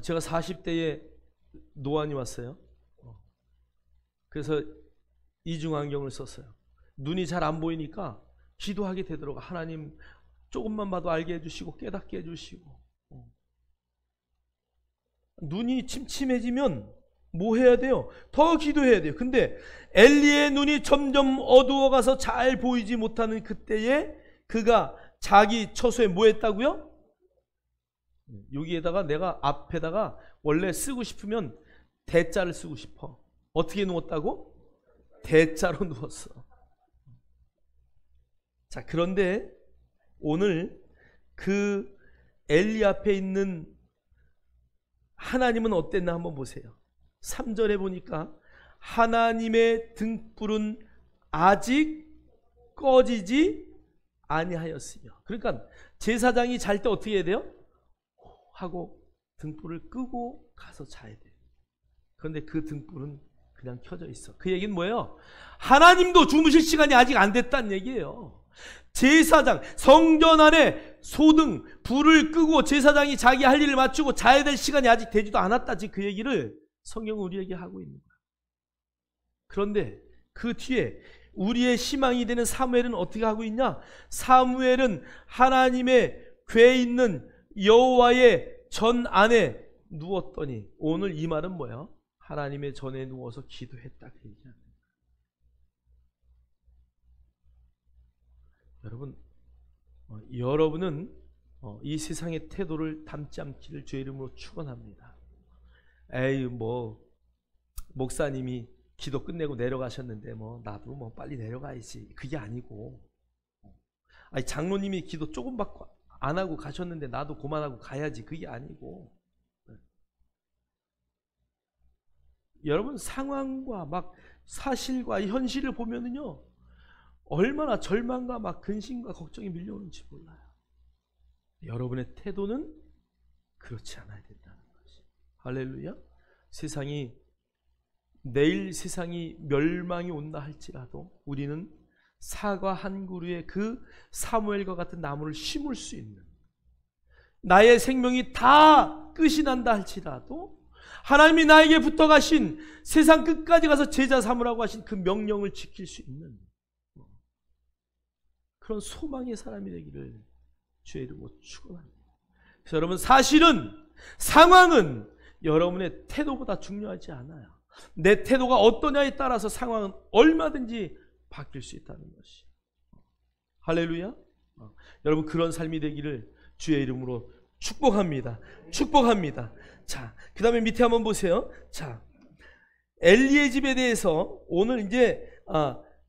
제가 40대에 노안이 왔어요. 그래서 이중안경을 썼어요. 눈이 잘 안 보이니까 기도하게 되더라고요. 하나님 조금만 봐도 알게 해주시고 깨닫게 해주시고. 눈이 침침해지면 뭐 해야 돼요? 더 기도해야 돼요. 근데 엘리의 눈이 점점 어두워가서 잘 보이지 못하는 그때에 그가 자기 처소에 뭐 했다고요? 여기에다가 내가 앞에다가 원래 쓰고 싶으면 대자를 쓰고 싶어. 어떻게 누웠다고? 대자로 누웠어. 자, 그런데 오늘 그 엘리 앞에 있는 하나님은 어땠나 한번 보세요. 3절에 보니까 하나님의 등불은 아직 꺼지지 아니하였으며. 그러니까 제사장이 잘 때 어떻게 해야 돼요? 하고 등불을 끄고 가서 자야 돼요. 그런데 그 등불은 그냥 켜져 있어. 그 얘기는 뭐예요? 하나님도 주무실 시간이 아직 안 됐다는 얘기예요. 제사장, 성전 안에 소등, 불을 끄고 제사장이 자기 할 일을 마치고 자야 될 시간이 아직 되지도 않았다. 지금 그 얘기를 성경은 우리에게 하고 있는 거야. 그런데 그 뒤에 우리의 희망이 되는 사무엘은 어떻게 하고 있냐? 사무엘은 하나님의 궤에 있는 여호와의 전 안에 누웠더니, 오늘 이 말은 뭐야? 하나님의 전에 누워서 기도했다, 그 얘기야. 여러분, 여러분은 이 세상의 태도를 담지 않기를 주의 이름으로 축원합니다. 에이, 뭐 목사님이 기도 끝내고 내려가셨는데 뭐 나도 뭐 빨리 내려가야지, 그게 아니고, 아니 장로님이 기도 조금 받고 안 하고 가셨는데 나도 그만하고 가야지, 그게 아니고, 여러분 상황과 막 사실과 현실을 보면은요, 얼마나 절망과 막 근심과 걱정이 밀려오는지 몰라요. 여러분의 태도는 그렇지 않아야 된다는 것이. 할렐루야. 내일 세상이 멸망이 온다 할지라도 우리는 사과 한 그루에 그 사무엘과 같은 나무를 심을 수 있는, 나의 생명이 다 끝이 난다 할지라도 하나님이 나에게 붙어가신 세상 끝까지 가서 제자 삼으라고 하신 그 명령을 지킬 수 있는 그런 소망의 사람이 되기를 주의 이름으로 축원합니다. 그래서 여러분, 사실은 상황은 여러분의 태도보다 중요하지 않아요. 내 태도가 어떠냐에 따라서 상황은 얼마든지 바뀔 수 있다는 것이. 할렐루야. 여러분, 그런 삶이 되기를 주의 이름으로 축복합니다. 축복합니다. 자, 그 다음에 밑에 한번 보세요. 자, 엘리의 집에 대해서 오늘 이제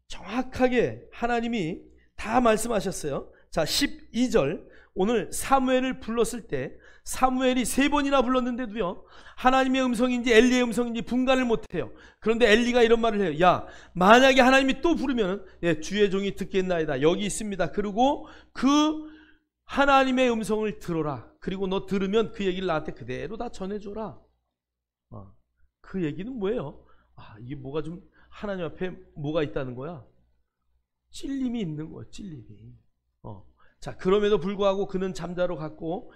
정확하게 하나님이 다 말씀하셨어요. 자, 12절. 오늘 사무엘을 불렀을 때 사무엘이 3번이나 불렀는데도요, 하나님의 음성인지 엘리의 음성인지 분간을 못해요. 그런데 엘리가 이런 말을 해요. 야, 만약에 하나님이 또 부르면 주의 종이 듣겠나이다. 여기 있습니다. 그리고 그 하나님의 음성을 들어라. 그리고 너 들으면 그 얘기를 나한테 그대로 다 전해줘라. 그 얘기는 뭐예요? 이게 뭐가 좀 하나님 앞에 뭐가 있다는 거야? 찔림이 있는 거야. 찔림이. 자, 그럼에도 불구하고 그는 잠자러 갔고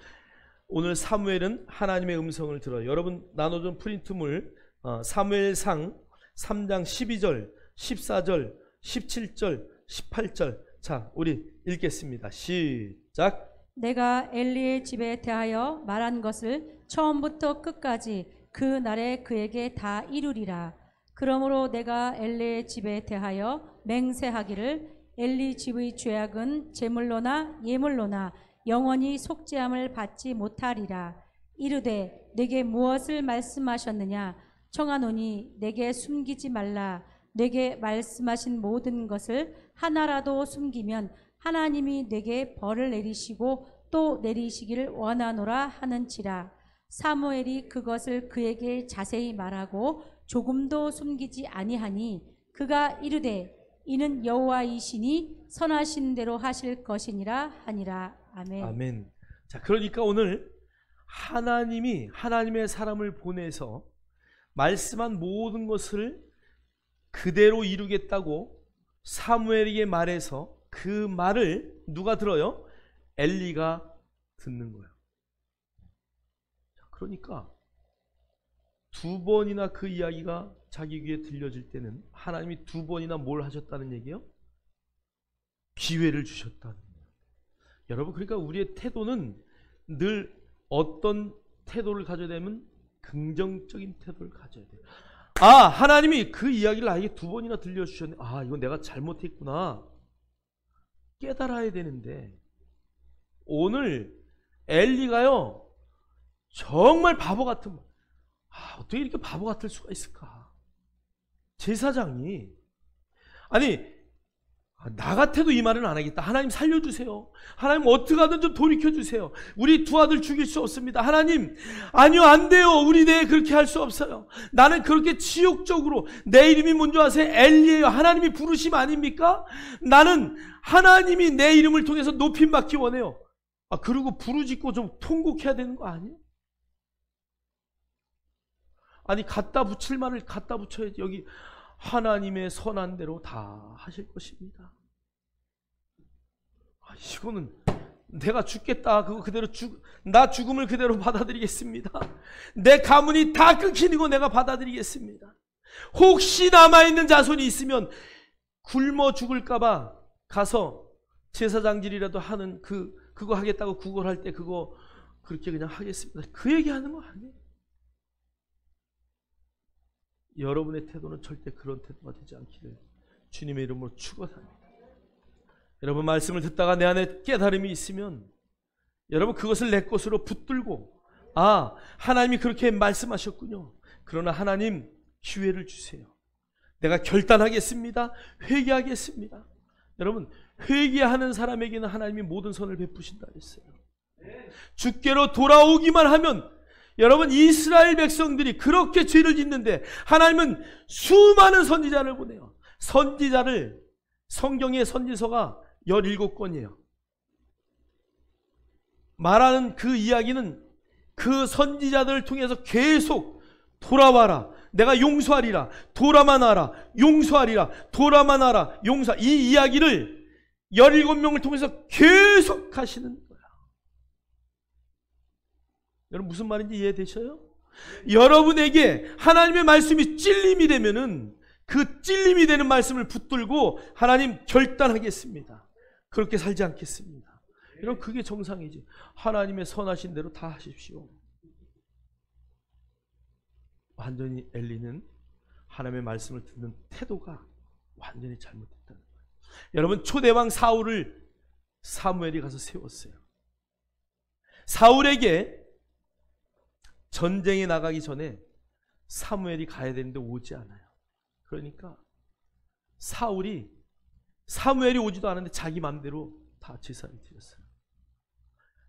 오늘 사무엘은 하나님의 음성을 들어요. 여러분 나눠준 프린트물 사무엘상 3장 12절, 14절, 17절, 18절. 자, 우리 읽겠습니다. 시작. 내가 엘리의 집에 대하여 말한 것을 처음부터 끝까지 그 날에 그에게 다 이루리라. 그러므로 내가 엘리의 집에 대하여 맹세하기를 엘리 집의 죄악은 제물로나 예물로나 영원히 속죄함을 받지 못하리라. 이르되 내게 무엇을 말씀하셨느냐? 청하노니 내게 숨기지 말라. 내게 말씀하신 모든 것을 하나라도 숨기면 하나님이 내게 벌을 내리시고 또 내리시기를 원하노라 하는지라. 사무엘이 그것을 그에게 자세히 말하고 조금도 숨기지 아니하니 그가 이르되 이는 여호와이시니 선하신 대로 하실 것이니라 하니라. 아멘. 아멘. 자, 그러니까 오늘 하나님이 하나님의 사람을 보내서 말씀한 모든 것을 그대로 이루겠다고 사무엘에게 말해서 그 말을 누가 들어요? 엘리가 듣는 거예요. 그러니까 2번이나 그 이야기가 자기 귀에 들려질 때는 하나님이 2번이나 뭘 하셨다는 얘기예요? 기회를 주셨다는 거예요. 여러분, 그러니까 우리의 태도는 늘 어떤 태도를 가져야 되면 긍정적인 태도를 가져야 돼요. 하나님이 그 이야기를 나에게 2번이나 들려주셨네. 이건 내가 잘못했구나. 깨달아야 되는데 오늘 엘리가요 정말 바보 같은 어떻게 이렇게 바보 같을 수가 있을까? 제사장이 나 같아도 이 말은 안 하겠다. 하나님 살려주세요. 하나님 어떻게 하든 좀 돌이켜주세요. 우리 2 아들 죽일 수 없습니다. 하나님, 아니요, 안 돼요. 우리 내 그렇게 할 수 없어요. 나는 그렇게 치욕적으로, 내 이름이 뭔지 아세요? 엘리예요. 하나님이 부르심 아닙니까? 나는 하나님이 내 이름을 통해서 높임받기 원해요. 그리고 부르짖고 좀 통곡해야 되는 거 아니에요? 갖다 붙일 말을 갖다 붙여야지. 여기 하나님의 선한 대로 다 하실 것입니다. 이거는 내가 죽겠다. 그거 그대로 나 죽음을 그대로 받아들이겠습니다. 내 가문이 다 끊기는 거 내가 받아들이겠습니다. 혹시 남아있는 자손이 있으면 굶어 죽을까봐 가서 제사장질이라도 하는 그거 하겠다고 구걸할 때 그거 그렇게 그냥 하겠습니다. 그 얘기하는 거 아니에요. 여러분의 태도는 절대 그런 태도가 되지 않기를 주님의 이름으로 축원합니다. 여러분, 말씀을 듣다가 내 안에 깨달음이 있으면 여러분 그것을 내 것으로 붙들고 하나님이 그렇게 말씀하셨군요. 그러나 하나님 기회를 주세요. 내가 결단하겠습니다. 회개하겠습니다. 여러분, 회개하는 사람에게는 하나님이 모든 선을 베푸신다 했어요. 주께로 돌아오기만 하면, 여러분, 이스라엘 백성들이 그렇게 죄를 짓는데 하나님은 수많은 선지자를 보내요. 선지자를, 성경의 선지서가 17권이에요. 말하는 그 이야기는 그 선지자들을 통해서 계속 돌아와라, 내가 용서하리라, 돌아만 와라, 용서하리라, 돌아만 와라, 용서, 이 이야기를 17명을 통해서 계속 하시는 거야. 여러분, 무슨 말인지 이해되셔요? 여러분에게 하나님의 말씀이 찔림이 되면은 그 찔림이 되는 말씀을 붙들고 하나님 결단하겠습니다. 그렇게 살지 않겠습니다. 여러분 그게 정상이지. 하나님의 선하신 대로 다 하십시오. 완전히 엘리는 하나님의 말씀을 듣는 태도가 완전히 잘못됐다는 거예요. 여러분 초대왕 사울을 사무엘이 가서 세웠어요. 사울에게 전쟁에 나가기 전에 사무엘이 가야 되는데 오지 않아요. 그러니까 사무엘이 오지도 않았는데 자기 마음대로 다 제사를 드렸어요.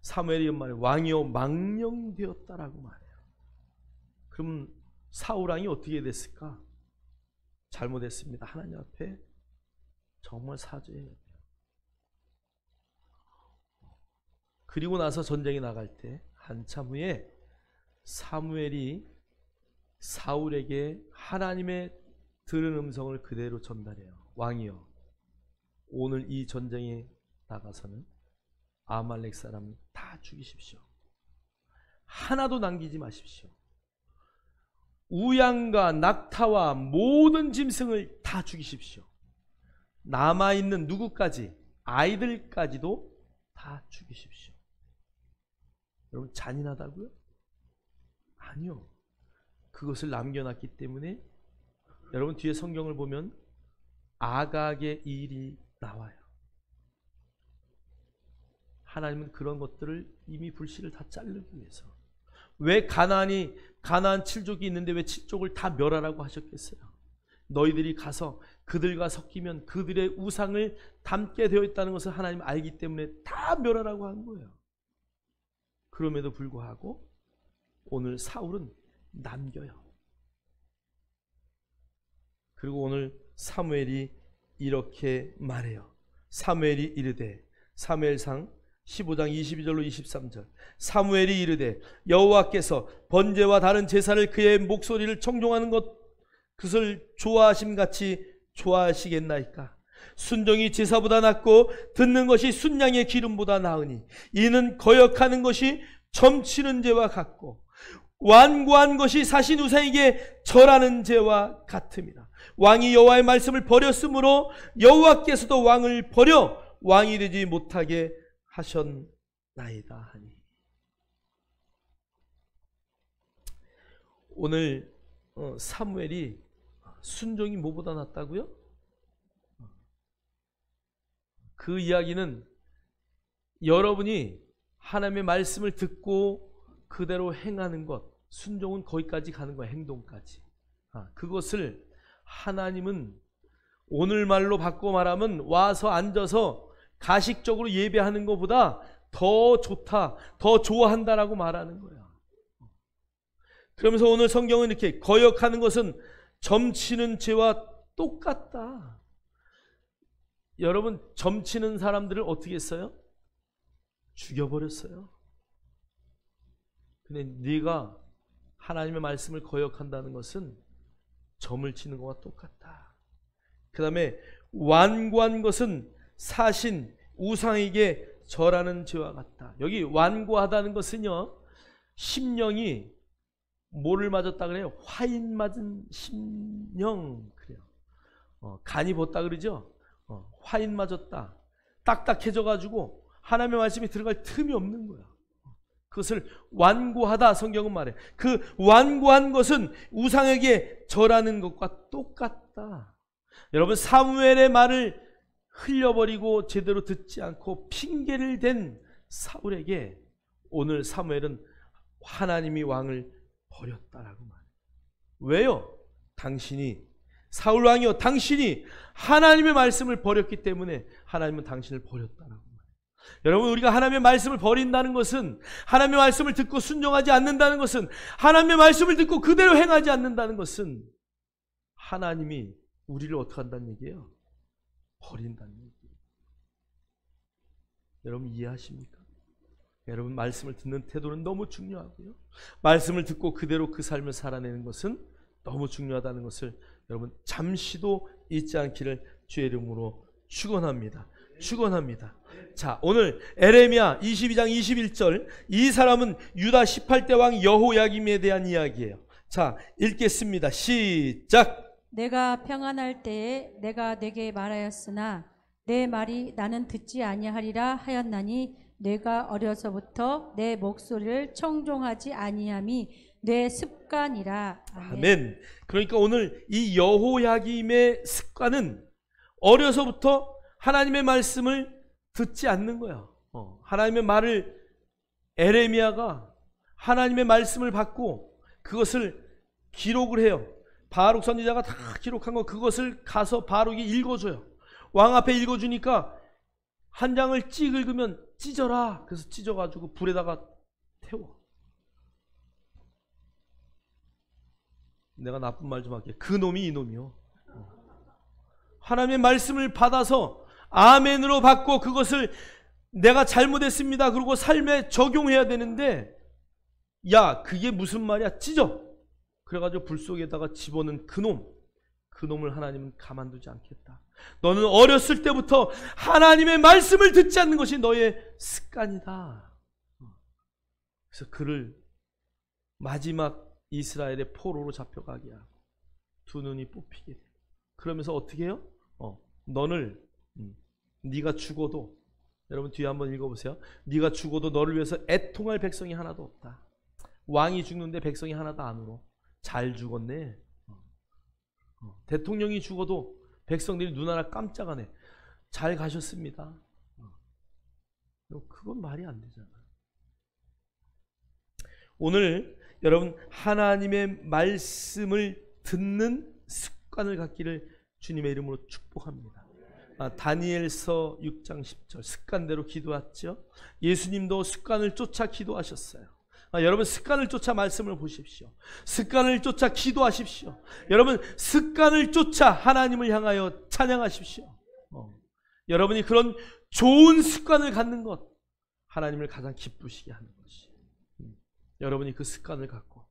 사무엘이 말해 왕이여 망령되었다라고 말해요. 그럼 사울 왕이 어떻게 됐을까? 잘못했습니다. 하나님 앞에 정말 사죄해야 돼요. 그리고 나서 전쟁에 나갈 때 한참 후에 사무엘이 사울에게 하나님의 들은 음성을 그대로 전달해요. 왕이여, 오늘 이 전쟁에 나가서는 아말렉 사람 다 죽이십시오. 하나도 남기지 마십시오. 우양과 낙타와 모든 짐승을 다 죽이십시오. 남아있는 누구까지, 아이들까지도 다 죽이십시오. 여러분 잔인하다고요? 아니요. 그것을 남겨놨기 때문에 여러분 뒤에 성경을 보면 아각의 일이 나와요. 하나님은 그런 것들을 이미 불씨를 다 자르기 위해서. 왜 가나안 7족이 있는데 왜 7족을 다 멸하라고 하셨겠어요? 너희들이 가서 그들과 섞이면 그들의 우상을 담게 되어 있다는 것을 하나님 알기 때문에 다 멸하라고 한 거예요. 그럼에도 불구하고 오늘 사울은 남겨요. 그리고 오늘 사무엘이 이렇게 말해요. 사무엘이 이르되, 사무엘상 15장 22절로 23절. 사무엘이 이르되 여호와께서 번제와 다른 제사를 그의 목소리를 청종하는 그것을 좋아하심같이 좋아하시겠나이까? 순종이 제사보다 낫고 듣는 것이 순양의 기름보다 나으니 이는 거역하는 것이 점치는 죄와 같고 완고한 것이 사신 우상에게 절하는 죄와 같음이라. 왕이 여호와의 말씀을 버렸으므로 여호와께서도 왕을 버려 왕이 되지 못하게 하셨나이다 하니. 오늘 사무엘이 순종이 뭐보다 낫다고요? 그 이야기는 여러분이 하나님의 말씀을 듣고 그대로 행하는 것, 순종은 거기까지 가는 거예요. 행동까지. 그것을 하나님은 오늘 말로 바꿔 말하면 와서 앉아서 가식적으로 예배하는 것보다 더 좋다, 더 좋아한다라고 말하는 거야. 그러면서 오늘 성경은 이렇게 거역하는 것은 점치는 죄와 똑같다. 여러분 점치는 사람들을 어떻게 했어요? 죽여버렸어요. 근데 네가 하나님의 말씀을 거역한다는 것은 점을 치는 것과 똑같다. 그 다음에 완고한 것은 사신 우상에게 절하는 죄와 같다. 여기 완고하다는 것은요, 심령이 뭐를 맞았다 그래요? 화인 맞은 심령 그래요. 간이 벗다 그러죠. 화인 맞았다. 딱딱해져 가지고 하나님의 말씀이 들어갈 틈이 없는 거야. 그것을 완고하다 성경은 말해. 그 완고한 것은 우상에게 절하는 것과 똑같다. 여러분 사무엘의 말을 흘려버리고 제대로 듣지 않고 핑계를 댄 사울에게 오늘 사무엘은 하나님이 왕을 버렸다라고 말해요. 왜요? 당신이 사울 왕이요, 당신이 하나님의 말씀을 버렸기 때문에 하나님은 당신을 버렸다라고 말해요. 여러분 우리가 하나님의 말씀을 버린다는 것은, 하나님의 말씀을 듣고 순종하지 않는다는 것은, 하나님의 말씀을 듣고 그대로 행하지 않는다는 것은 하나님이 우리를 어떻게 한다는 얘기예요? 버린다는 얘기예요. 여러분 이해하십니까? 여러분 말씀을 듣는 태도는 너무 중요하고요, 말씀을 듣고 그대로 그 삶을 살아내는 것은 너무 중요하다는 것을 여러분 잠시도 잊지 않기를 주의 이름으로 축원합니다. 축원합니다. 자, 오늘 에레미야 22장 21절, 이 사람은 유다 18대 왕 여호야김에 대한 이야기예요. 자, 읽겠습니다. 시작. 내가 평안할 때에 내가 네게 말하였으나 내 말이 나는 듣지 아니하리라 하였나니 내가 어려서부터 내 목소리를 청종하지 아니함이 내 습관이라. 아멘. 그러니까 오늘 이 여호야김의 습관은 어려서부터 하나님의 말씀을 듣지 않는 거야. 하나님의 말을, 에레미야가 하나님의 말씀을 받고 그것을 기록을 해요. 바룩 선지자가 다 기록한 거, 그것을 가서 바룩이 읽어줘요. 왕 앞에 읽어주니까 한 장을 읽으면 찢어라. 그래서 찢어가지고 불에다가 태워. 내가 나쁜 말 좀 할게. 그 놈이 이 놈이요. 하나님의 말씀을 받아서 아멘으로 받고 그것을 내가 잘못했습니다 그리고 삶에 적용해야 되는데, 야, 그게 무슨 말이야? 찢어. 그래가지고 불 속에다가 집어넣은 그 놈을 하나님은 가만두지 않겠다. 너는 어렸을 때부터 하나님의 말씀을 듣지 않는 것이 너의 습관이다. 그래서 그를 마지막 이스라엘의 포로로 잡혀가게 하고 두 눈이 뽑히게 돼. 그러면서 어떻게 해요? 너를, 네가 죽어도, 여러분 뒤에 한번 읽어보세요. 네가 죽어도 너를 위해서 애통할 백성이 하나도 없다. 왕이 죽는데 백성이 하나도 안 울어. 잘 죽었네. 대통령이 죽어도 백성들이 눈 하나 깜짝 안 해. 잘 가셨습니다. 그건 말이 안 되잖아. 오늘 여러분 하나님의 말씀을 듣는 습관을 갖기를 주님의 이름으로 축복합니다. 다니엘서 6장 10절, 습관대로 기도했죠. 예수님도 습관을 쫓아 기도하셨어요. 여러분 습관을 쫓아 말씀을 보십시오. 습관을 쫓아 기도하십시오. 여러분 습관을 쫓아 하나님을 향하여 찬양하십시오. 여러분이 그런 좋은 습관을 갖는 것, 하나님을 가장 기쁘시게 하는 것이, 여러분이 그 습관을 갖고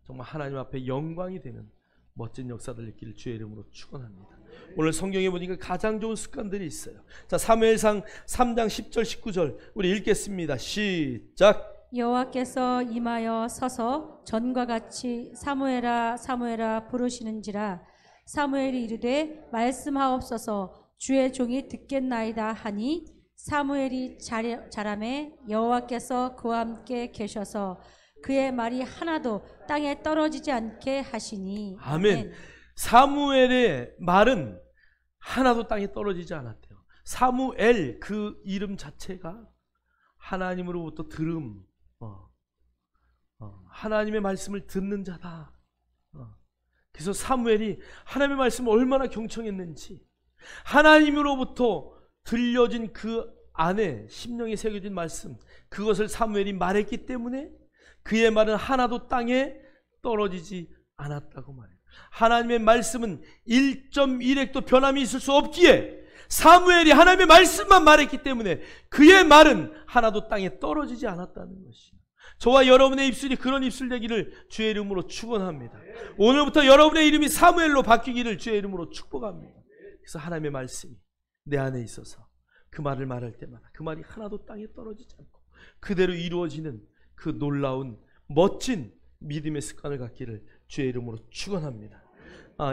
정말 하나님 앞에 영광이 되는 멋진 역사들 있기를 주의 이름으로 축원합니다. 오늘 성경에 보니까 가장 좋은 습관들이 있어요. 자, 사무엘상 3장 10절 19절 우리 읽겠습니다. 시작. 여호와께서 임하여 서서 전과 같이 사무엘아 사무엘아 부르시는지라 사무엘이 이르되 말씀하옵소서 주의 종이 듣겠나이다 하니 사무엘이 자라매 여호와께서 그와 함께 계셔서 그의 말이 하나도 땅에 떨어지지 않게 하시니. 아멘. 사무엘의 말은 하나도 땅에 떨어지지 않았대요. 사무엘 그 이름 자체가 하나님으로부터 들음, 하나님의 말씀을 듣는 자다. 그래서 사무엘이 하나님의 말씀을 얼마나 경청했는지, 하나님으로부터 들려진 그 안에 심령에 새겨진 말씀, 그것을 사무엘이 말했기 때문에 그의 말은 하나도 땅에 떨어지지 않았다고 말해요. 하나님의 말씀은 1.1핵도 변함이 있을 수 없기에 사무엘이 하나님의 말씀만 말했기 때문에 그의 말은 하나도 땅에 떨어지지 않았다는 것이에요. 저와 여러분의 입술이 그런 입술 되기를 주의 이름으로 축원합니다. 오늘부터 여러분의 이름이 사무엘로 바뀌기를 주의 이름으로 축복합니다. 그래서 하나님의 말씀이 내 안에 있어서 그 말을 말할 때마다 그 말이 하나도 땅에 떨어지지 않고 그대로 이루어지는 그 놀라운 멋진 믿음의 습관을 갖기를 주의 이름으로 축원합니다.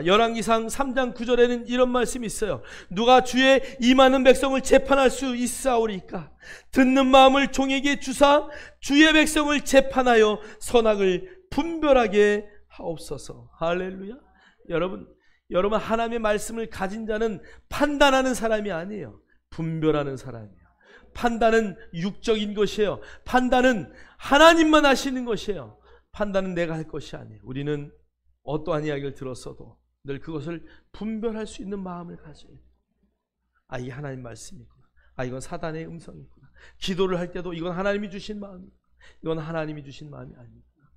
열왕기상 3장 9절에는 이런 말씀이 있어요. 누가 주의 임하는 백성을 재판할 수 있사오리까? 듣는 마음을 종에게 주사 주의 백성을 재판하여 선악을 분별하게 하옵소서. 할렐루야. 여러분 하나님의 말씀을 가진 자는 판단하는 사람이 아니에요. 분별하는 사람이에요. 판단은 육적인 것이에요. 판단은 하나님만 하시는 것이에요. 판단은 내가 할 것이 아니에요. 우리는 어떠한 이야기를 들었어도 늘 그것을 분별할 수 있는 마음을 가져야 돼요. 이게 하나님 말씀이구나. 이건 사단의 음성이구나. 기도를 할 때도 이건 하나님이 주신 마음이구나. 이건 하나님이 주신 마음이 아니구나.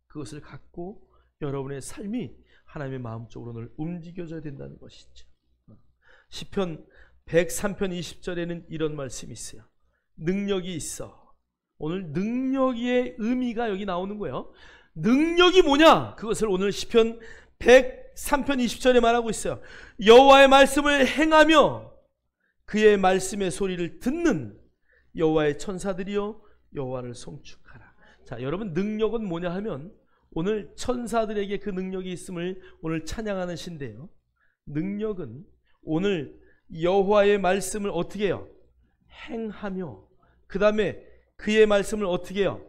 그것을 갖고 여러분의 삶이 하나님의 마음 쪽으로 늘 움직여져야 된다는 것이죠. 시편 103편 20절에는 이런 말씀이 있어요. 능력이 있어. 오늘 능력의 의미가 여기 나오는 거예요. 능력이 뭐냐? 그것을 오늘 시편 103편 20절에 말하고 있어요. 여호와의 말씀을 행하며 그의 말씀의 소리를 듣는 여호와의 천사들이여 여호와를 송축하라. 자, 여러분, 능력은 뭐냐 하면 오늘 천사들에게 그 능력이 있음을 오늘 찬양하는 시인데요, 능력은 오늘 여호와의 말씀을 어떻게 해요? 행하며 그 다음에 그의 말씀을 어떻게 해요?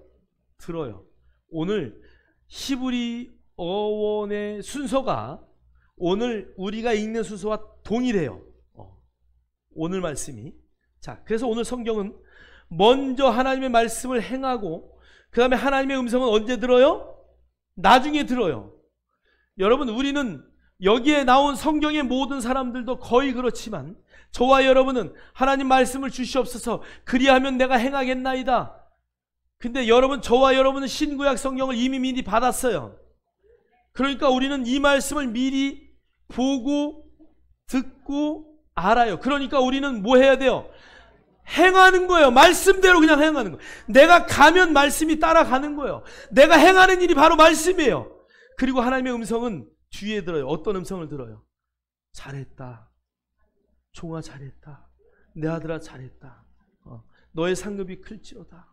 들어요. 오늘 히브리 어원의 순서가 오늘 우리가 읽는 순서와 동일해요. 오늘 말씀이. 자, 그래서 오늘 성경은 먼저 하나님의 말씀을 행하고 그 다음에 하나님의 음성은 언제 들어요? 나중에 들어요. 여러분, 우리는 여기에 나온 성경의 모든 사람들도 거의 그렇지만 저와 여러분은 하나님 말씀을 주시옵소서 그리하면 내가 행하겠나이다. 근데 여러분, 저와 여러분은 신구약 성경을 이미 미리 받았어요. 그러니까 우리는 이 말씀을 미리 보고 듣고 알아요. 그러니까 우리는 뭐 해야 돼요? 행하는 거예요. 말씀대로 그냥 행하는 거예요. 내가 가면 말씀이 따라가는 거예요. 내가 행하는 일이 바로 말씀이에요. 그리고 하나님의 음성은 뒤에 들어요. 어떤 음성을 들어요? 잘했다. 종아 잘했다. 내 아들아 잘했다. 너의 상급이 클지어다.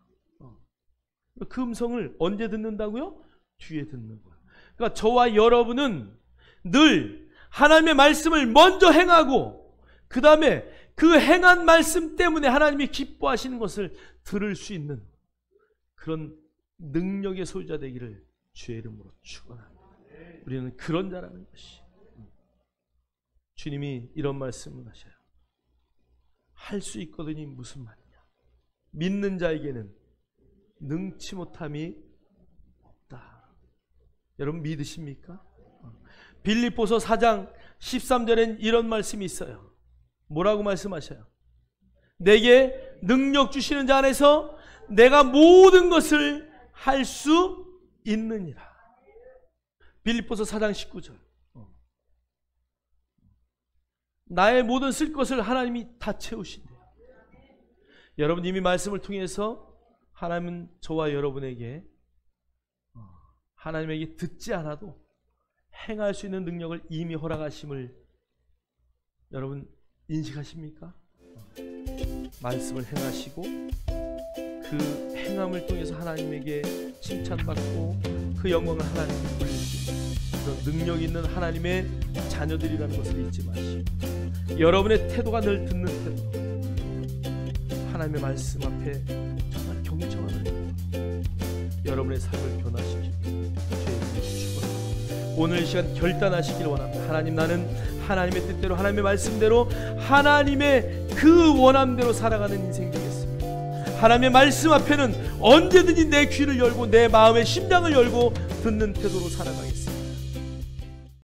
그 음성을 언제 듣는다고요? 뒤에 듣는 거예요. 그러니까 저와 여러분은 늘 하나님의 말씀을 먼저 행하고 그 다음에 그 행한 말씀 때문에 하나님이 기뻐하시는 것을 들을 수 있는 그런 능력의 소유자 되기를 주의 이름으로 축원합니다. 우리는 그런 자라는 것이. 주님이 이런 말씀을 하셔요. 할 수 있거든이 무슨 말이냐. 믿는 자에게는 능치 못함이 없다. 여러분 믿으십니까? 빌립보서 4장 13절엔 이런 말씀이 있어요. 뭐라고 말씀하셔요? 내게 능력 주시는 자 안에서 내가 모든 것을 할 수 있느니라. 빌립보서 4장 19절. 나의 모든 쓸 것을 하나님이 다 채우신대요. 여러분, 이미 말씀을 통해서 하나님은 저와 여러분에게 하나님에게 듣지 않아도 행할 수 있는 능력을 이미 허락하심을 여러분 인식하십니까? 말씀을 행하시고 그 행함을 통해서 하나님에게 칭찬받고 그 영광을 하나님께 돌리시고 그런 능력 있는 하나님의 자녀들이라는 것을 잊지 마시고 여러분의 태도가 늘 듣는 태도, 하나님의 말씀 앞에 정말 경청하는 여러분의 삶을 변화시키고 죄의 문을 축원합니다. 오늘 이 시간 결단하시길 원합니다. 하나님, 나는 하나님의 뜻대로 하나님의 말씀대로 하나님의 그 원함대로 살아가는 인생 되겠습니다. 하나님의 말씀 앞에는 언제든지 내 귀를 열고 내 마음의 심장을 열고 듣는 태도로 살아가겠습니다.